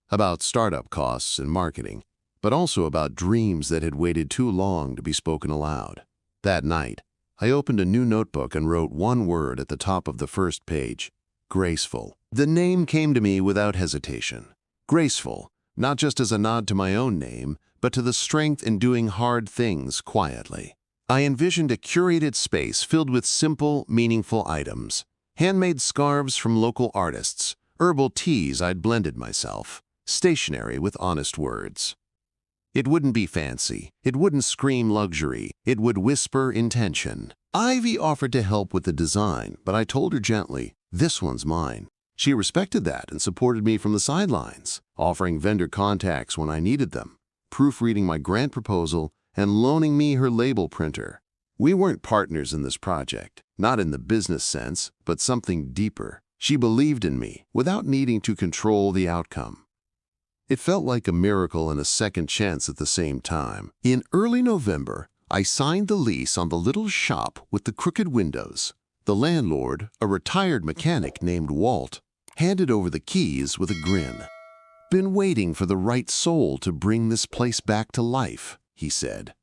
about startup costs and marketing, but also about dreams that had waited too long to be spoken aloud. That night, I opened a new notebook and wrote one word at the top of the first page: graceful. The name came to me without hesitation. Graceful, not just as a nod to my own name, but to the strength in doing hard things quietly. I envisioned a curated space filled with simple, meaningful items. Handmade scarves from local artists, herbal teas I'd blended myself, stationery with honest words. It wouldn't be fancy. It wouldn't scream luxury. It would whisper intention. Ivy offered to help with the design, but I told her gently, "This one's mine." She respected that and supported me from the sidelines, offering vendor contacts when I needed them, proofreading my grant proposal, and loaning me her label printer. We weren't partners in this project, not in the business sense, but something deeper. She believed in me without needing to control the outcome. It felt like a miracle and a second chance at the same time. In early November, I signed the lease on the little shop with the crooked windows. The landlord, a retired mechanic named Walt, handed over the keys with a grin. "Been waiting for the right soul to bring this place back to life," he said.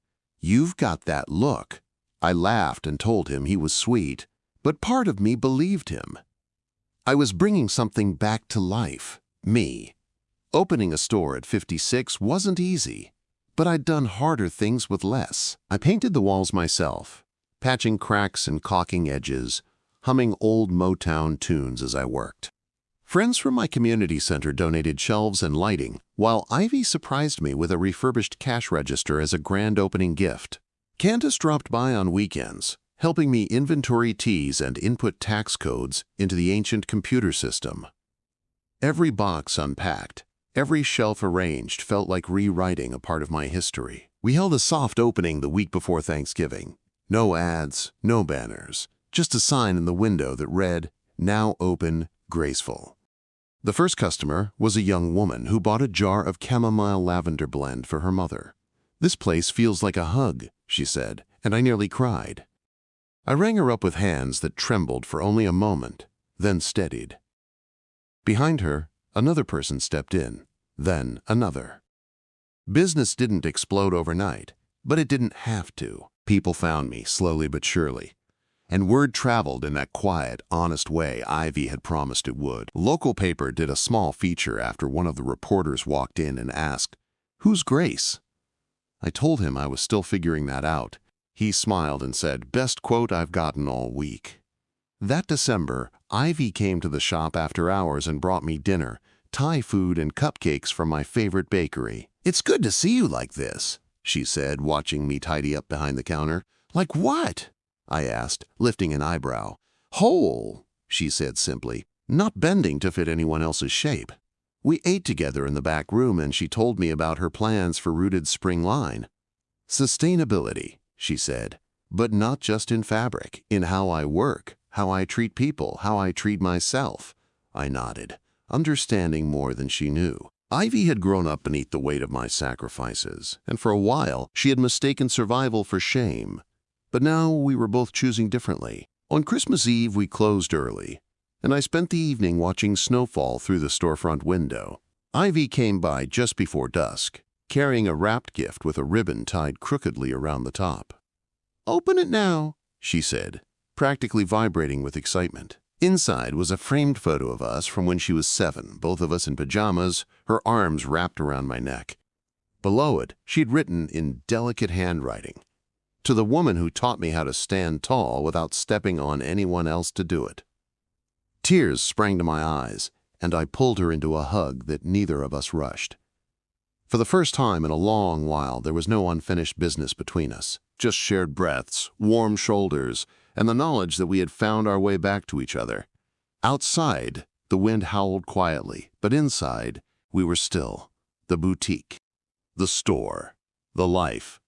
"You've got that look." I laughed and told him he was sweet, but part of me believed him. I was bringing something back to life, me. Opening a store at 56 wasn't easy, but I'd done harder things with less. I painted the walls myself, patching cracks and caulking edges, humming old Motown tunes as I worked. Friends from my community center donated shelves and lighting, while Ivy surprised me with a refurbished cash register as a grand opening gift. Candace dropped by on weekends, helping me inventory teas and input tax codes into the ancient computer system. Every box unpacked, every shelf arranged felt like rewriting a part of my history. We held a soft opening the week before Thanksgiving. No ads, no banners, just a sign in the window that read, "Now open, graceful." The first customer was a young woman who bought a jar of chamomile lavender blend for her mother. "This place feels like a hug," she said, and I nearly cried. I rang her up with hands that trembled for only a moment, then steadied. Behind her, another person stepped in, then another. Business didn't explode overnight, but it didn't have to. People found me slowly but surely, and word traveled in that quiet, honest way Ivy had promised it would. Local paper did a small feature after one of the reporters walked in and asked, "Who's Grace?" I told him I was still figuring that out. He smiled and said, "Best quote I've gotten all week." That December, Ivy came to the shop after hours and brought me dinner, Thai food and cupcakes from my favorite bakery. "It's good to see you like this," she said, watching me tidy up behind the counter. "Like what?" I asked, lifting an eyebrow. "Whole," she said simply, "not bending to fit anyone else's shape." We ate together in the back room and she told me about her plans for Rooted's spring line. "Sustainability," she said, "but not just in fabric, in how I work, how I treat people, how I treat myself." I nodded, understanding more than she knew. Ivy had grown up beneath the weight of my sacrifices, and for a while she had mistaken survival for shame. But now we were both choosing differently. On Christmas Eve we closed early, and I spent the evening watching snowfall through the storefront window. Ivy came by just before dusk, carrying a wrapped gift with a ribbon tied crookedly around the top. "Open it now," she said, practically vibrating with excitement. Inside was a framed photo of us from when she was 7, both of us in pajamas, her arms wrapped around my neck. Below it, she'd written in delicate handwriting, "To the woman who taught me how to stand tall without stepping on anyone else to do it." Tears sprang to my eyes, and I pulled her into a hug that neither of us rushed. For the first time in a long while, there was no unfinished business between us, just shared breaths, warm shoulders, and the knowledge that we had found our way back to each other. Outside, the wind howled quietly, but inside, we were still. The boutique, the store, the life.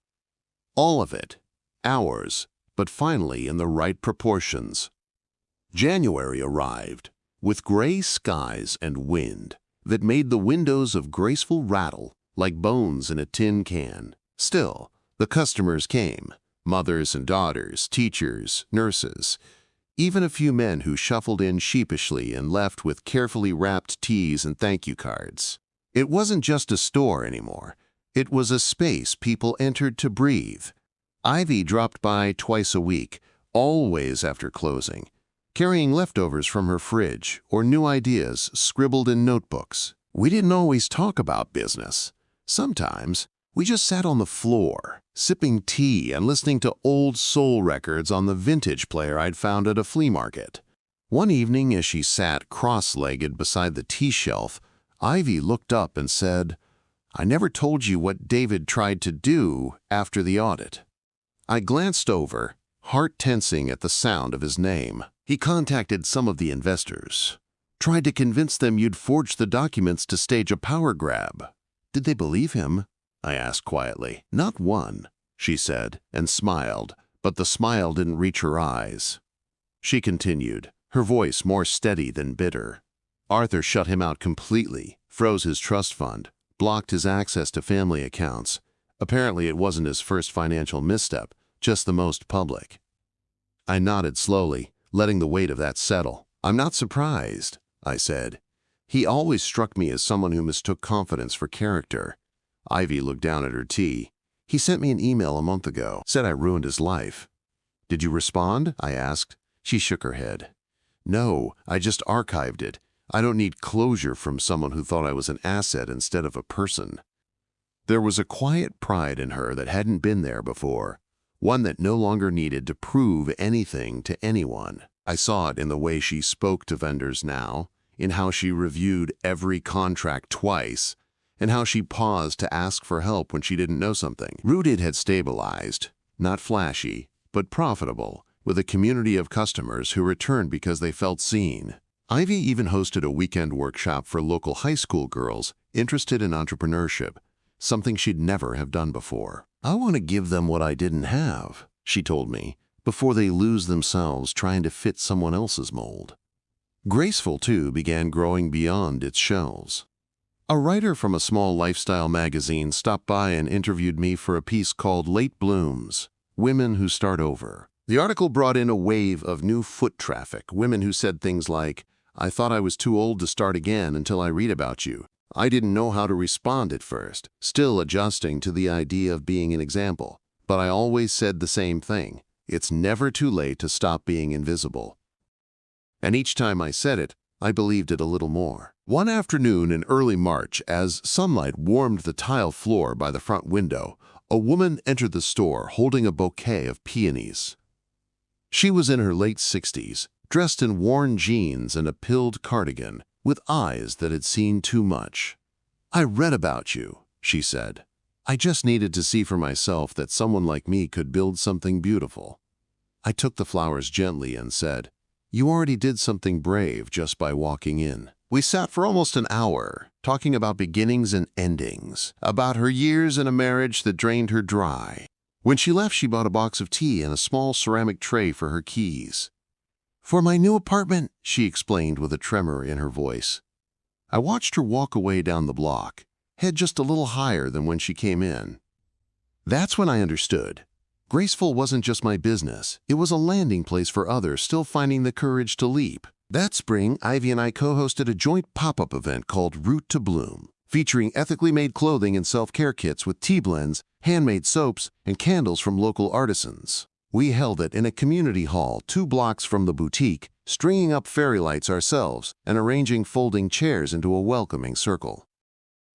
All of it, ours, but finally in the right proportions. January arrived, with gray skies and wind that made the windows of Graceful rattle like bones in a tin can. Still, the customers came, mothers and daughters, teachers, nurses, even a few men who shuffled in sheepishly and left with carefully wrapped teas and thank you cards. It wasn't just a store anymore. It was a space people entered to breathe. Ivy dropped by twice a week, always after closing, carrying leftovers from her fridge or new ideas scribbled in notebooks. We didn't always talk about business. Sometimes we just sat on the floor, sipping tea and listening to old soul records on the vintage player I'd found at a flea market. One evening, as she sat cross-legged beside the tea shelf, Ivy looked up and said, "I never told you what David tried to do after the audit." I glanced over, heart tensing at the sound of his name. "He contacted some of the investors, tried to convince them you'd forged the documents to stage a power grab." "Did they believe him?" I asked quietly. "Not one," she said, and smiled, but the smile didn't reach her eyes. She continued, her voice more steady than bitter. "Arthur shut him out completely, froze his trust fund, blocked his access to family accounts. Apparently it wasn't his first financial misstep, just the most public. I nodded slowly, letting the weight of that settle. "I'm not surprised," I said. "He always struck me as someone who mistook confidence for character." Ivy looked down at her tea. "He sent me an email a month ago, said I ruined his life." "Did you respond?" I asked. She shook her head. "No, I just archived it. I don't need closure from someone who thought I was an asset instead of a person." There was a quiet pride in her that hadn't been there before, one that no longer needed to prove anything to anyone. I saw it in the way she spoke to vendors now, in how she reviewed every contract twice, and how she paused to ask for help when she didn't know something. Rooted had stabilized, not flashy, but profitable, with a community of customers who returned because they felt seen. Ivy even hosted a weekend workshop for local high school girls interested in entrepreneurship, something she'd never have done before. "I want to give them what I didn't have," she told me, "before they lose themselves trying to fit someone else's mold." Graceful, too, began growing beyond its shelves. A writer from a small lifestyle magazine stopped by and interviewed me for a piece called "Late Blooms: Women Who Start Over." The article brought in a wave of new foot traffic, women who said things like, "I thought I was too old to start again until I read about you. I didn't know how to respond at first," still adjusting to the idea of being an example. "But I always said the same thing. It's never too late to stop being invisible." And each time I said it, I believed it a little more. One afternoon in early March, as sunlight warmed the tile floor by the front window, a woman entered the store holding a bouquet of peonies. She was in her late 60s, dressed in worn jeans and a pilled cardigan, with eyes that had seen too much. "I read about you," she said. "I just needed to see for myself that someone like me could build something beautiful." I took the flowers gently and said, "You already did something brave just by walking in." We sat for almost an hour, talking about beginnings and endings, about her years in a marriage that drained her dry. When she left, she bought a box of tea and a small ceramic tray for her keys. "For my new apartment," she explained with a tremor in her voice. I watched her walk away down the block, head just a little higher than when she came in. That's when I understood. Graceful wasn't just my business. It was a landing place for others still finding the courage to leap. That spring, Ivy and I co-hosted a joint pop-up event called Root to Bloom, featuring ethically made clothing and self-care kits with tea blends, handmade soaps, and candles from local artisans. We held it in a community hall 2 blocks from the boutique, stringing up fairy lights ourselves and arranging folding chairs into a welcoming circle.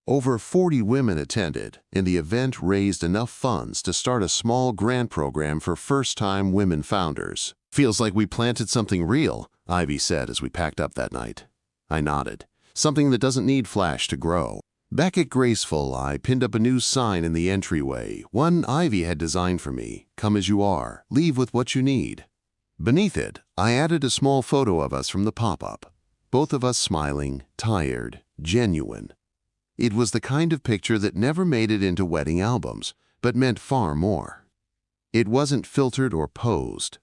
Over 40 women attended, and the event raised enough funds to start a small grant program for first-time women founders. "Feels like we planted something real," Ivy said as we packed up that night. I nodded. "Something that doesn't need flash to grow." Back at Graceful, I pinned up a new sign in the entryway, one Ivy had designed for me: "Come as you are, leave with what you need." Beneath it, I added a small photo of us from the pop-up, both of us smiling, tired, genuine. It was the kind of picture that never made it into wedding albums, but meant far more. It wasn't filtered or posed.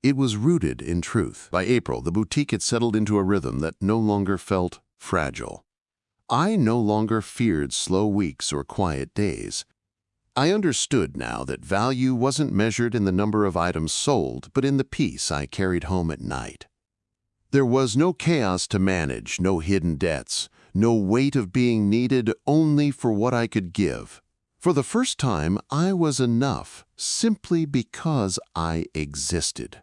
It was rooted in truth. By April, the boutique had settled into a rhythm that no longer felt fragile. I no longer feared slow weeks or quiet days. I understood now that value wasn't measured in the number of items sold, but in the peace I carried home at night. There was no chaos to manage, no hidden debts, no weight of being needed only for what I could give. For the first time, I was enough simply because I existed.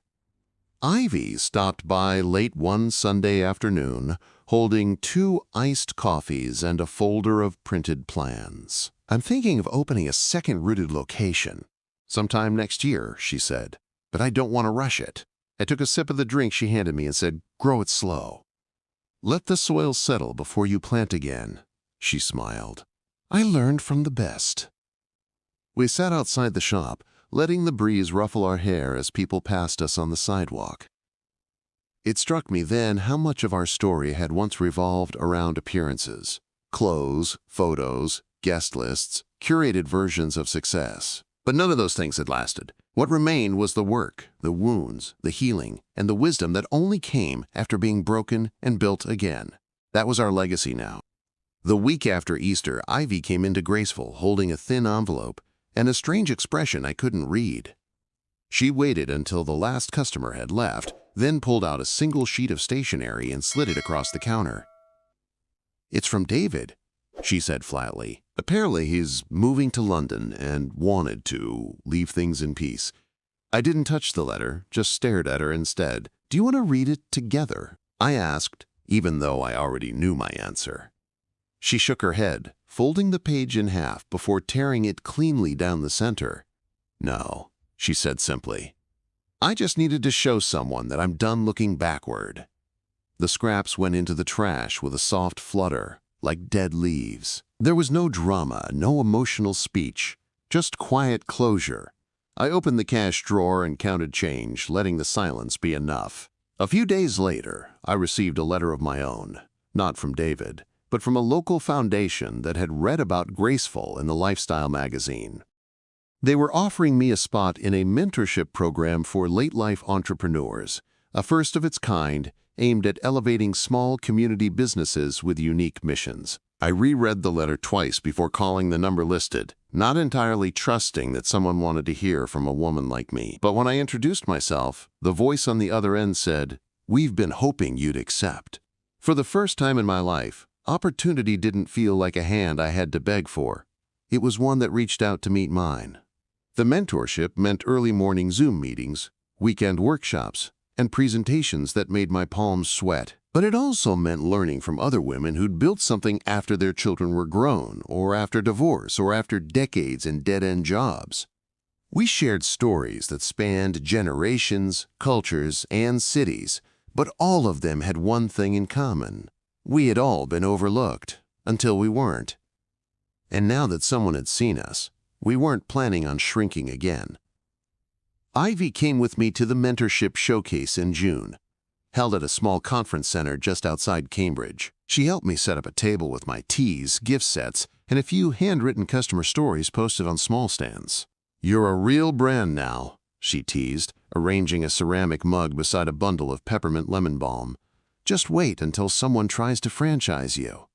Ivy stopped by late one Sunday afternoon, holding 2 iced coffees and a folder of printed plans. "I'm thinking of opening a second rooted location sometime next year," she said, "but I don't want to rush it." I took a sip of the drink she handed me and said, "Grow it slow. Let the soil settle before you plant again." She smiled. "I learned from the best." We sat outside the shop, letting the breeze ruffle our hair as people passed us on the sidewalk. It struck me then how much of our story had once revolved around appearances: clothes, photos, guest lists, curated versions of success. But none of those things had lasted. What remained was the work, the wounds, the healing, and the wisdom that only came after being broken and built again. That was our legacy now. The week after Easter, Ivy came into Graceful holding a thin envelope and a strange expression I couldn't read. She waited until the last customer had left, then pulled out a single sheet of stationery and slid it across the counter. "It's from David," she said flatly. "Apparently he's moving to London and wanted to leave things in peace." I didn't touch the letter, just stared at her instead. "Do you want to read it together?" I asked, even though I already knew my answer. She shook her head, folding the page in half before tearing it cleanly down the center. "No," she said simply. "I just needed to show someone that I'm done looking backward." The scraps went into the trash with a soft flutter, like dead leaves. There was no drama, no emotional speech, just quiet closure. I opened the cash drawer and counted change, letting the silence be enough. A few days later, I received a letter of my own, not from David, but from a local foundation that had read about Graceful in the lifestyle magazine. They were offering me a spot in a mentorship program for late-life entrepreneurs, a first of its kind, aimed at elevating small community businesses with unique missions. I reread the letter twice before calling the number listed, not entirely trusting that someone wanted to hear from a woman like me. But when I introduced myself, the voice on the other end said, "We've been hoping you'd accept." For the first time in my life, opportunity didn't feel like a hand I had to beg for. It was one that reached out to meet mine. The mentorship meant early morning Zoom meetings, weekend workshops, and presentations that made my palms sweat. But it also meant learning from other women who'd built something after their children were grown, or after divorce, or after decades in dead-end jobs. We shared stories that spanned generations, cultures, and cities, but all of them had one thing in common. We had all been overlooked, until we weren't. And now that someone had seen us, we weren't planning on shrinking again. Ivy came with me to the mentorship showcase in June, held at a small conference center just outside Cambridge. She helped me set up a table with my teas, gift sets, and a few handwritten customer stories posted on small stands. "You're a real brand now," she teased, arranging a ceramic mug beside a bundle of peppermint lemon balm. "Just wait until someone tries to franchise you."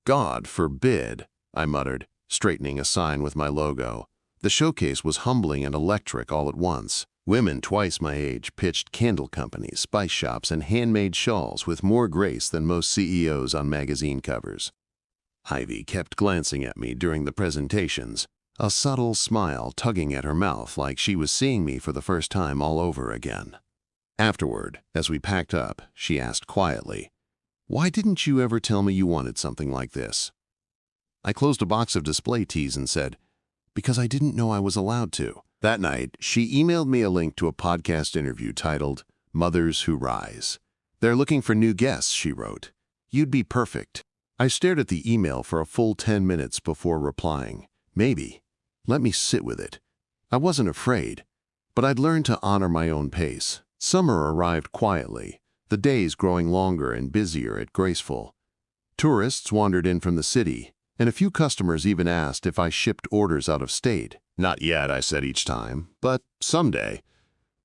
"God forbid," I muttered, straightening a sign with my logo. The showcase was humbling and electric all at once. Women twice my age pitched candle companies, spice shops, and handmade shawls with more grace than most CEOs on magazine covers. Ivy kept glancing at me during the presentations, a subtle smile tugging at her mouth like she was seeing me for the first time all over again. Afterward, as we packed up, she asked quietly, "Why didn't you ever tell me you wanted something like this?" I closed a box of display tees and said, "Because I didn't know I was allowed to." That night, she emailed me a link to a podcast interview titled Mothers Who Rise. "They're looking for new guests," she wrote. "You'd be perfect." I stared at the email for a full 10 minutes before replying. Maybe. Let me sit with it. I wasn't afraid, but I'd learned to honor my own pace. Summer arrived quietly, the days growing longer and busier at Graceful. Tourists wandered in from the city, and a few customers even asked if I shipped orders out of state. "Not yet," I said each time, "but someday."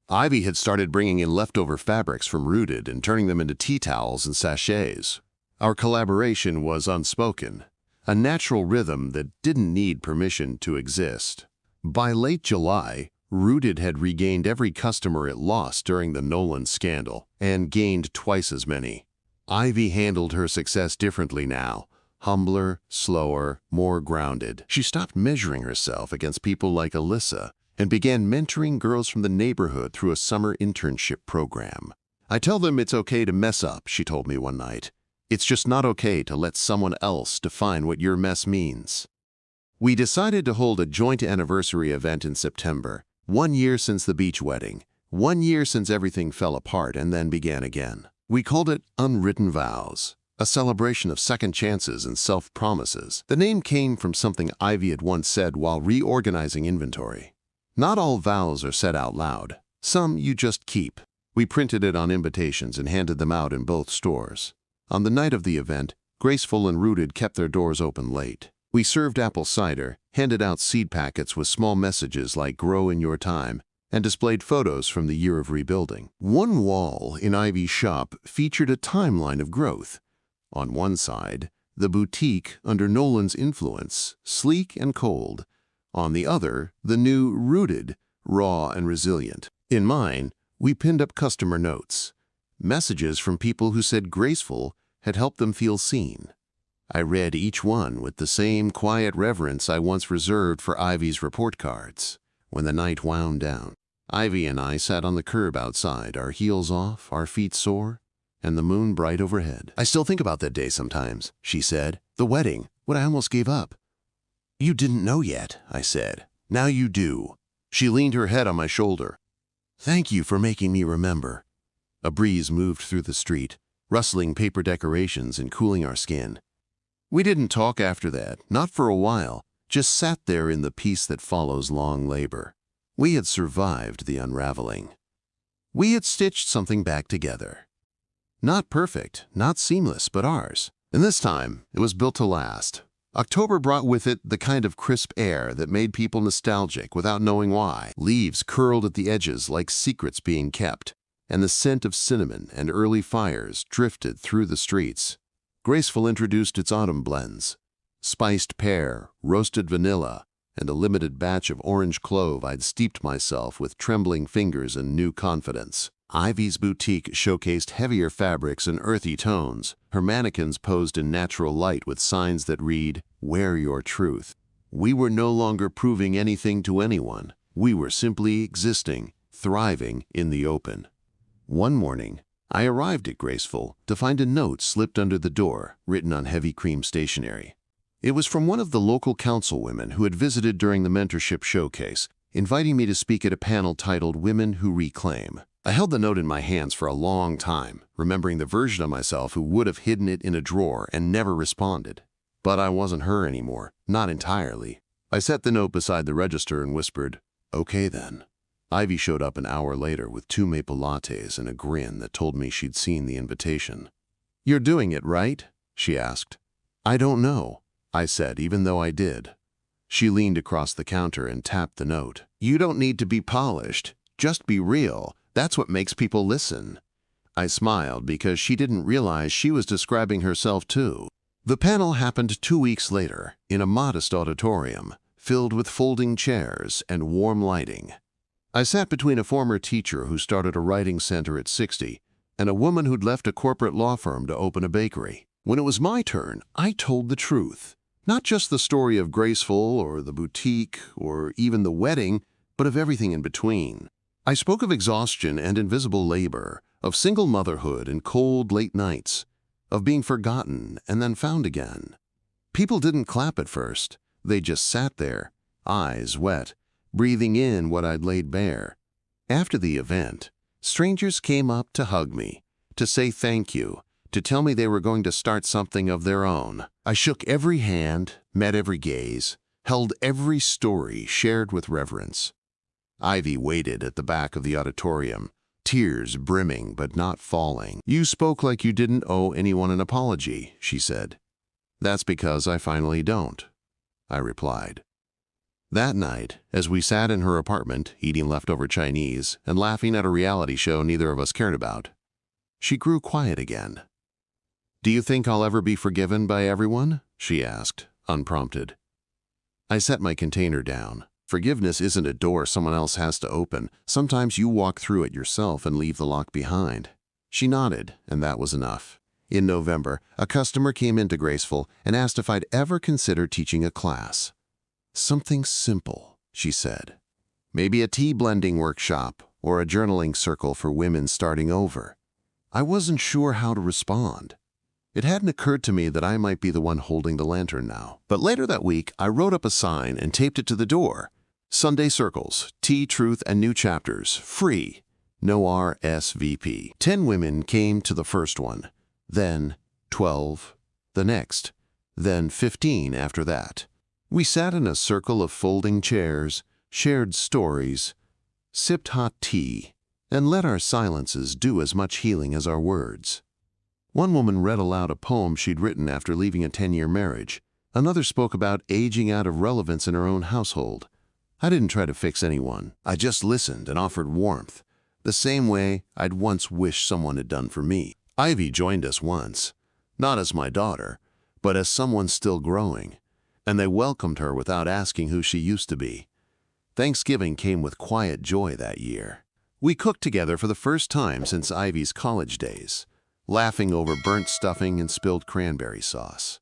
Ivy had started bringing in leftover fabrics from Rooted and turning them into tea towels and sachets. Our collaboration was unspoken, a natural rhythm that didn't need permission to exist. By late July, Rooted had regained every customer it lost during the Nolan scandal and gained twice as many. Ivy handled her success differently now. Humbler, slower, more grounded. She stopped measuring herself against people like Alyssa and began mentoring girls from the neighborhood through a summer internship program. "I tell them it's okay to mess up," she told me one night. "It's just not okay to let someone else define what your mess means." We decided to hold a joint anniversary event in September, 1 year since the beach wedding, 1 year since everything fell apart and then began again. We called it Unwritten Vows, a celebration of second chances and self-promises. The name came from something Ivy had once said while reorganizing inventory. Not all vows are said out loud. Some you just keep. We printed it on invitations and handed them out in both stores. On the night of the event, Graceful and Rooted kept their doors open late. We served apple cider, handed out seed packets with small messages like "Grow in your time," and displayed photos from the year of rebuilding. One wall in Ivy's shop featured a timeline of growth. On one side, the boutique under Nolan's influence, sleek and cold. On the other, the new rooted, raw and resilient. In mine, we pinned up customer notes, messages from people who said Graceful had helped them feel seen. I read each one with the same quiet reverence I once reserved for Ivy's report cards. When the night wound down, Ivy and I sat on the curb outside, our heels off, our feet sore, and the moon bright overhead. "I still think about that day sometimes," she said. "The wedding, what I almost gave up." "You didn't know yet," I said. "Now you do." She leaned her head on my shoulder. "Thank you for making me remember." A breeze moved through the street, rustling paper decorations and cooling our skin. We didn't talk after that, not for a while, just sat there in the peace that follows long labor. We had survived the unraveling. We had stitched something back together. Not perfect, not seamless, but ours. And this time, it was built to last. October brought with it the kind of crisp air that made people nostalgic without knowing why. Leaves curled at the edges like secrets being kept, and the scent of cinnamon and early fires drifted through the streets. Graceful introduced its autumn blends: spiced pear, roasted vanilla, and a limited batch of orange clove I'd steeped myself with trembling fingers and new confidence. Ivy's boutique showcased heavier fabrics and earthy tones. Her mannequins posed in natural light with signs that read, "Wear your truth." We were no longer proving anything to anyone. We were simply existing, thriving in the open. One morning, I arrived at Graceful to find a note slipped under the door, written on heavy cream stationery. It was from one of the local councilwomen who had visited during the mentorship showcase, inviting me to speak at a panel titled Women Who Reclaim. I held the note in my hands for a long time, remembering the version of myself who would have hidden it in a drawer and never responded. But I wasn't her anymore, not entirely. I set the note beside the register and whispered, "Okay then." Ivy showed up an hour later with 2 maple lattes and a grin that told me she'd seen the invitation. "You're doing it, right?" she asked. "I don't know," I said, even though I did. She leaned across the counter and tapped the note. "You don't need to be polished. Just be real. That's what makes people listen." I smiled because she didn't realize she was describing herself too. The panel happened 2 weeks later in a modest auditorium filled with folding chairs and warm lighting. I sat between a former teacher who started a writing center at 60 and a woman who'd left a corporate law firm to open a bakery. When it was my turn, I told the truth. Not just the story of Graceful or the boutique or even the wedding, but of everything in between. I spoke of exhaustion and invisible labor, of single motherhood and cold late nights, of being forgotten and then found again. People didn't clap at first. They just sat there, eyes wet, breathing in what I'd laid bare. After the event, strangers came up to hug me, to say thank you, to tell me they were going to start something of their own. I shook every hand, met every gaze, held every story shared with reverence. Ivy waited at the back of the auditorium, tears brimming but not falling. "You spoke like you didn't owe anyone an apology," she said. "That's because I finally don't," I replied. That night, as we sat in her apartment, eating leftover Chinese and laughing at a reality show neither of us cared about, she grew quiet again. "Do you think I'll ever be forgiven by everyone?" she asked, unprompted. I set my container down. Forgiveness isn't a door someone else has to open. Sometimes you walk through it yourself and leave the lock behind. She nodded, and that was enough. In November, a customer came into Graceful and asked if I'd ever consider teaching a class. "Something simple," she said. "Maybe a tea blending workshop or a journaling circle for women starting over." I wasn't sure how to respond. It hadn't occurred to me that I might be the one holding the lantern now. But later that week, I wrote up a sign and taped it to the door. "Sunday circles, tea, truth, and new chapters, free. No RSVP." 10 women came to the first one, then 12, the next, then 15 after that. We sat in a circle of folding chairs, shared stories, sipped hot tea, and let our silences do as much healing as our words. One woman read aloud a poem she'd written after leaving a 10-year marriage. Another spoke about aging out of relevance in her own household. I didn't try to fix anyone. I just listened and offered warmth, the same way I'd once wished someone had done for me. Ivy joined us once, not as my daughter, but as someone still growing, and they welcomed her without asking who she used to be. Thanksgiving came with quiet joy that year. We cooked together for the first time since Ivy's college days, laughing over burnt stuffing and spilled cranberry sauce.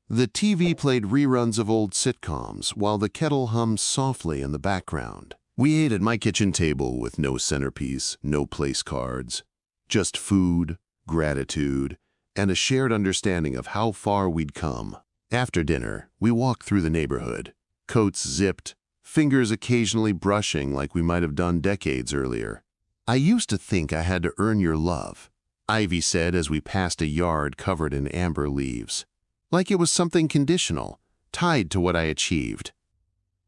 The TV played reruns of old sitcoms while the kettle hummed softly in the background. We ate at my kitchen table with no centerpiece, no place cards, just food, gratitude, and a shared understanding of how far we'd come. After dinner, we walked through the neighborhood, coats zipped, fingers occasionally brushing like we might have done decades earlier. "I used to think I had to earn your love," Ivy said as we passed a yard covered in amber leaves. Like it was something conditional, tied to what I achieved.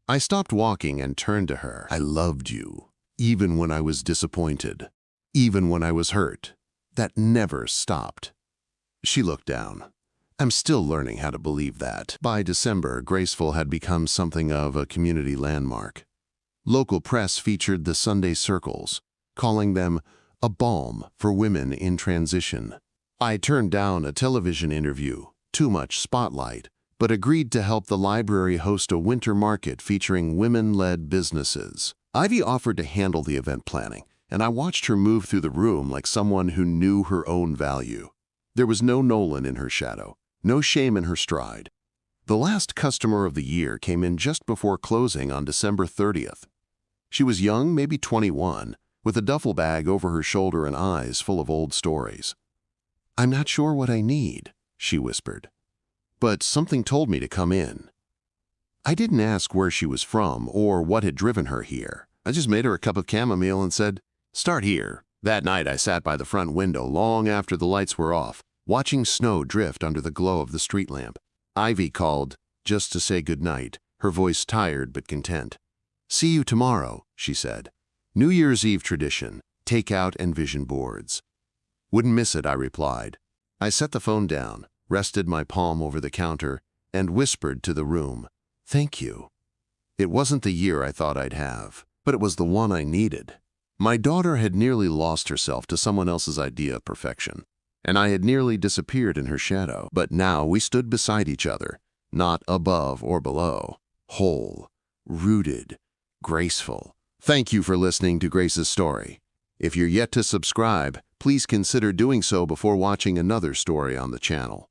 I stopped walking and turned to her. "I loved you, even when I was disappointed, even when I was hurt. That never stopped." She looked down. I'm still learning how to believe that. By December, Graceful had become something of a community landmark. Local press featured the Sunday circles, calling them a balm for women in transition. I turned down a television interview, too much spotlight, but agreed to help the library host a winter market featuring women-led businesses. Ivy offered to handle the event planning, and I watched her move through the room like someone who knew her own value. There was no Nolan in her shadow, no shame in her stride. The last customer of the year came in just before closing on December 30th. She was young, maybe 21, with a duffel bag over her shoulder and eyes full of old stories. "I'm not sure what I need," she whispered, "but something told me to come in." I didn't ask where she was from or what had driven her here. I just made her a cup of chamomile and said, "Start here." That night I sat by the front window long after the lights were off, watching snow drift under the glow of the street lamp. Ivy called, just to say goodnight, her voice tired but content. "See you tomorrow," she said. New Year's Eve tradition, takeout and vision boards. "Wouldn't miss it," I replied. I set the phone down, rested my palm over the counter, and whispered to the room, "Thank you." It wasn't the year I thought I'd have, but it was the one I needed. My daughter had nearly lost herself to someone else's idea of perfection, and I had nearly disappeared in her shadow. But now we stood beside each other, not above or below, whole, rooted, graceful. Thank you for listening to Grace's story. If you're yet to subscribe, please consider doing so before watching another story on the channel.